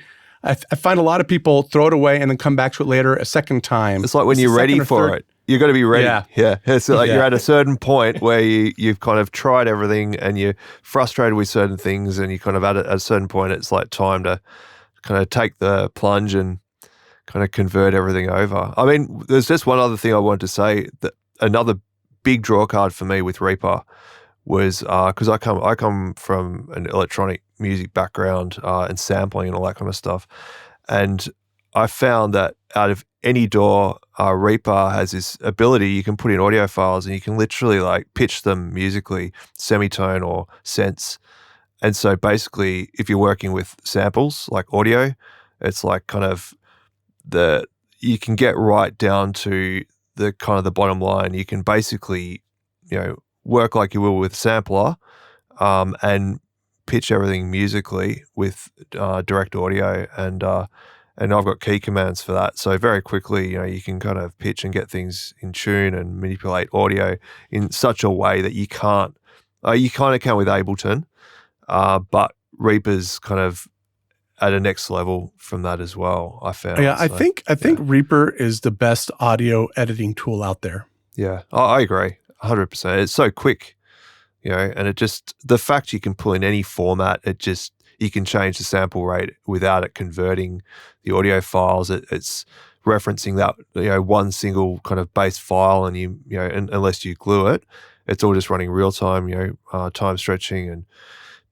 I find a lot of people throw it away and then come back to it later a second time. It's like when you're ready for it. You've got to be ready. Yeah. It's like you're at a certain point where you've kind of tried everything and you're frustrated with certain things, and you kind of at a certain point, it's like time to kind of take the plunge and kind of convert everything over. I mean, there's just one other thing I wanted to say. That another big draw card for me with Reaper was because I come from an electronic music background and sampling and all that kind of stuff, and I found that out of any DAW, Reaper has this ability. You can put in audio files and you can literally like pitch them musically, semitone or sense. And so basically, if you're working with samples like audio, it's like kind of you can get right down to the kind of the bottom line. You can basically, work like you will with sampler and pitch everything musically with direct audio, and I've got key commands for that. So very quickly, you can kind of pitch and get things in tune and manipulate audio in such a way that you can't. You kind of can with Ableton, but Reaper's kind of at a next level from that as well, I found. Yeah, I think Reaper is the best audio editing tool out there. Yeah, I agree, 100%. It's so quick, and it just, the fact you can pull in any format, you can change the sample rate without it converting the audio files. It's referencing that one single kind of base file, and unless you glue it, it's all just running real time. Time stretching and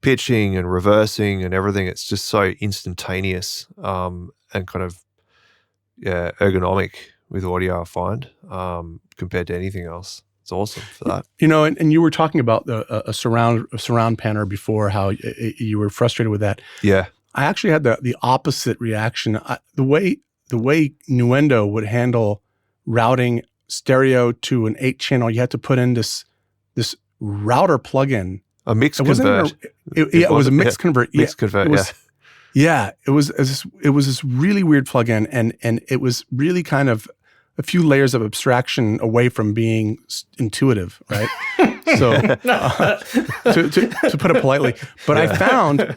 pitching and reversing and everything. It's just so instantaneous and kind of ergonomic with audio, I find, compared to anything else. It's awesome for that. And you were talking about a surround panner before, how you were frustrated with that. Yeah. I actually had the opposite reaction. The way Nuendo would handle routing stereo to an 8-channel, you had to put in this router plugin. A mix convert. It was a mix convert. Mix convert, it was this really weird plugin, and it was really kind of a few layers of abstraction away from being intuitive, right? So, to put it politely, but I found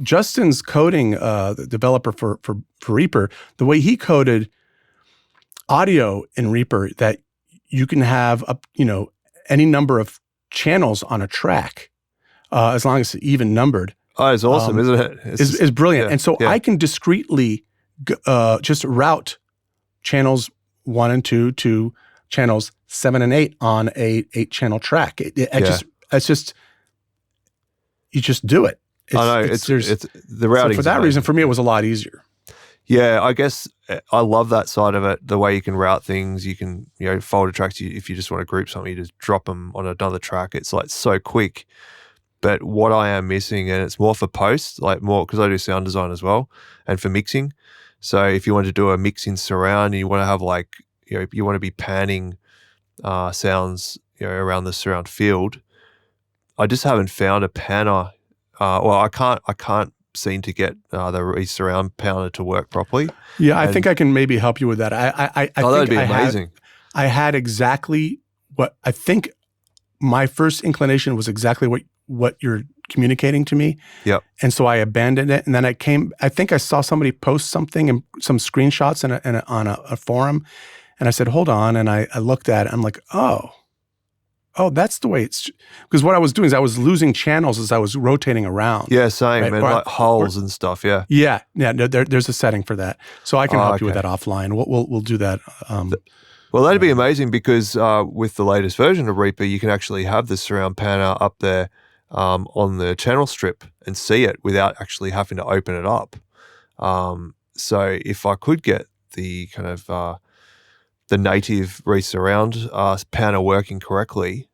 Justin's coding, the developer for Reaper, the way he coded audio in Reaper, that you can have any number of channels on a track, as long as it's even numbered. Oh, it's awesome, isn't it? Is brilliant. And so I can discreetly just route channels 1 and 2 to channels 7 and 8 on a 8-channel track. You just do it. I know it's the routing. So for that reason, for me, it was a lot easier. Yeah, I guess I love that side of it. The way you can route things, you can folder tracks. If you just want to group something, you just drop them on another track. It's like so quick. But what I am missing, and it's more for post, like more because I do sound design as well, and for mixing. So if you want to do a mix in surround, and you want to have you want to be panning sounds around the surround field, I just haven't found a panner. I can't seem to get the surround panner to work properly. Yeah, I think I can maybe help you with that. I think that'd be amazing. I had exactly what I think. My first inclination was exactly what you're communicating to me. Yep. And so I abandoned it. And then I think I saw somebody post something and some screenshots on a forum. And I said, hold on. And I looked at it. I'm like, oh, that's the way it's, because what I was doing is I was losing channels as I was rotating around. Yeah, same. Right? And like holes and stuff. Yeah. Yeah. No, there's a setting for that. So I can help you with that offline. We'll do that. Well, that'd be amazing because with the latest version of Reaper, you can actually have the surround panner up there on the channel strip and see it without actually having to open it up. So if I could get the kind of the native resurround panner working correctly,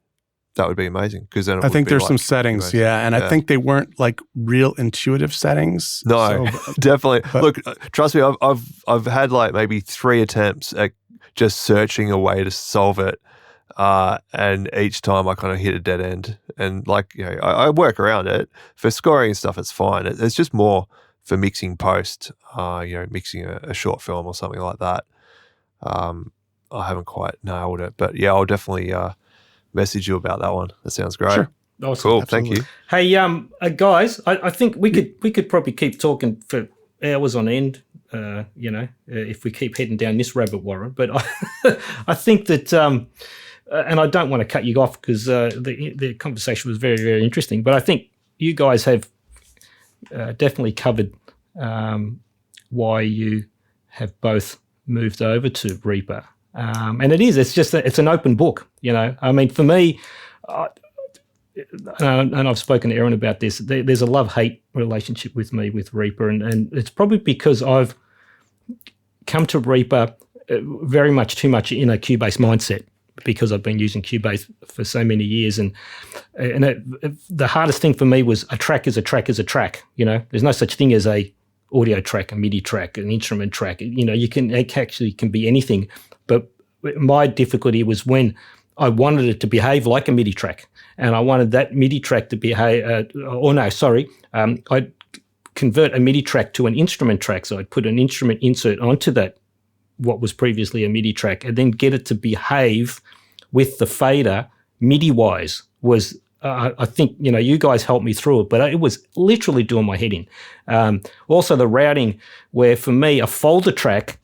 that would be amazing. Because then I think there's some settings, and I think they weren't like real intuitive settings. No, definitely. Look, trust me, I've had like maybe 3 attempts at just searching a way to solve it. And each time I kind of hit a dead end. And like, I work around it. For scoring and stuff, it's fine. It's just more for mixing post, mixing a short film or something like that. I haven't quite nailed it. But yeah, I'll definitely message you about that one. That sounds great. Sure. Awesome. Cool. Absolutely. Thank you. Hey, guys, I think we could probably keep talking for hours on end, if we keep heading down this rabbit warren. But I think that, and I don't want to cut you off because the conversation was very, very interesting, but I think you guys have definitely covered why you have both moved over to Reaper. And it's an open book, I mean, for me, and I've spoken to Erin about this, there's a love-hate relationship with me with Reaper, and it's probably because I've come to Reaper very much too much in a Cubase mindset, because I've been using Cubase for so many years. And the hardest thing for me was a track is a track is a track. There's no such thing as a audio track, a MIDI track, an instrument track. It actually can be anything. But my difficulty was when I wanted it to behave like a MIDI track, and I wanted that MIDI track to behave, I'd convert a MIDI track to an instrument track. So I'd put an instrument insert onto that, what was previously a MIDI track, and then get it to behave with the fader MIDI-wise was, I think, you guys helped me through it, but it was literally doing my head in. Also the routing, where for me, a folder track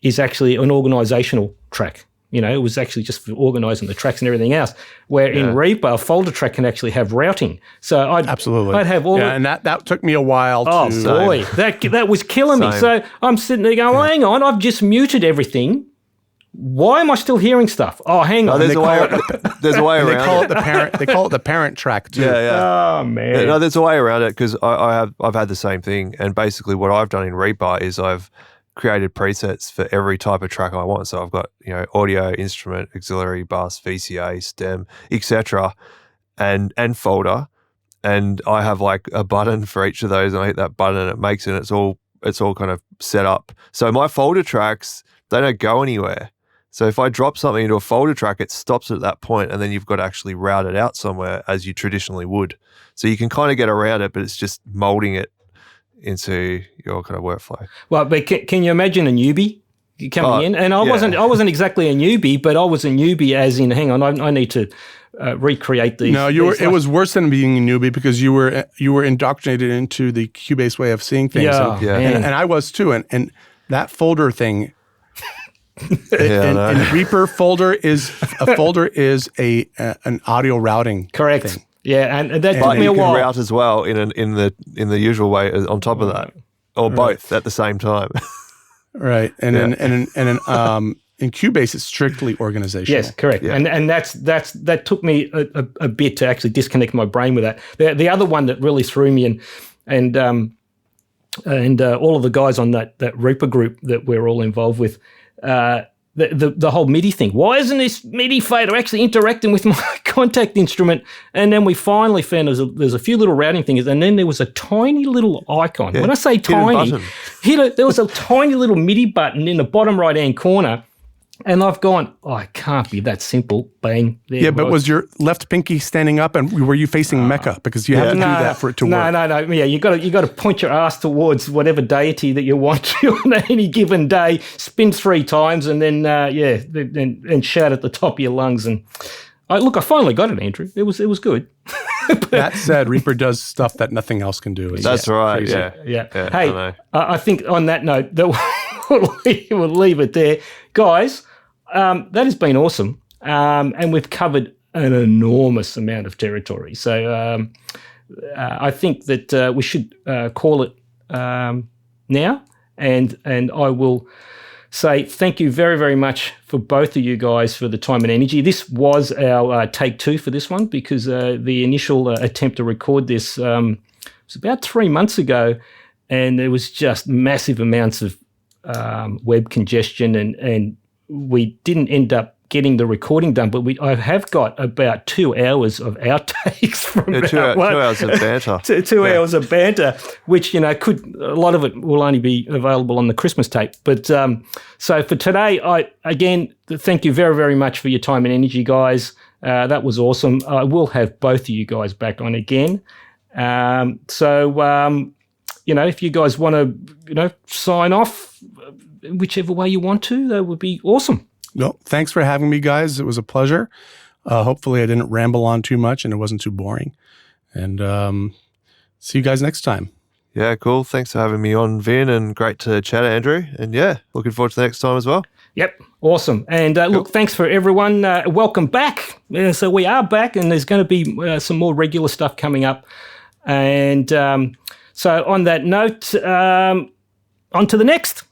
is actually an organizational track. It was actually just for organizing the tracks and everything else, where in Reaper, a folder track can actually have routing. So I'd have all and that took me a while to... Oh, boy, that was killing me. So I'm sitting there going, well, hang on, I've just muted everything. Why am I still hearing stuff? Oh, hang on. There's a way around They call it the parent track too. Yeah. Oh, man. Yeah, no, there's a way around it, because I've had the same thing. And basically what I've done in Reaper is I've created presets for every type of track I want. So I've got, audio, instrument, auxiliary, bass, VCA, stem, etc., and folder. And I have like a button for each of those, and I hit that button and it makes it, it's all kind of set up. So my folder tracks, they don't go anywhere. So if I drop something into a folder track, it stops at that point, and then you've got to actually route it out somewhere as you traditionally would. So you can kind of get around it, but it's just molding it into your kind of workflow. Well, but can you imagine a newbie coming in? And I wasn't exactly a newbie, but I was a newbie as in, hang on, I need to recreate these. No, it was worse than being a newbie, because you were indoctrinated into the Cubase way of seeing things. And I was too. And that folder thing, and Reaper folder is an audio routing. Correct. thing. Yeah, and that took me a while. You can route as well in the usual way on top of that, or both at the same time. Right, and in Cubase it's strictly organizational. Yes, correct. Yeah. And that took me a bit to actually disconnect my brain with that. The other one that really threw me and all of the guys on that Reaper group that we're all involved with. The whole MIDI thing. Why isn't this MIDI fader actually interacting with my contact instrument? And then we finally found there's a few little routing things, and then there was a tiny little icon. Yeah. When I say tiny, there was a tiny little MIDI button in the bottom right-hand corner, and I've gone, it can't be that simple. Bang. There yeah, but was your left pinky standing up, and were you facing Mecca? Because you have to do that for it to work. No. Yeah, you got to point your ass towards whatever deity that you want to on any given day. Spin 3 times, and then and shout at the top of your lungs. And I finally got it, Andrew. It was good. That said, Reaper does stuff that nothing else can do. That's right. Crazy. Yeah. Hey, I think on that note, we'll leave it there, guys. That has been awesome, and we've covered an enormous amount of territory. So I think that we should call it now, and I will say thank you very, very much for both of you guys for the time and energy. This was our take 2 for this one, because the initial attempt to record this was about 3 months ago, and there was just massive amounts of web congestion, and we didn't end up getting the recording done, but I have got about 2 hours of outtakes from 2 hours of banter. 2 hours of banter, which, a lot of it will only be available on the Christmas tape. But so for today, again, thank you very, very much for your time and energy, guys. That was awesome. I will have both of you guys back on again. If you guys want to, sign off whichever way you want to, that would be awesome. No, thanks for having me, guys. It was a pleasure. Hopefully I didn't ramble on too much and it wasn't too boring. And see you guys next time. Yeah, cool. Thanks for having me on, Vin, and great to chat, Andrew. And yeah, looking forward to the next time as well. Yep, awesome. And look, thanks for everyone. Welcome back. So we are back, and there's going to be some more regular stuff coming up. And so on that note, on to the next.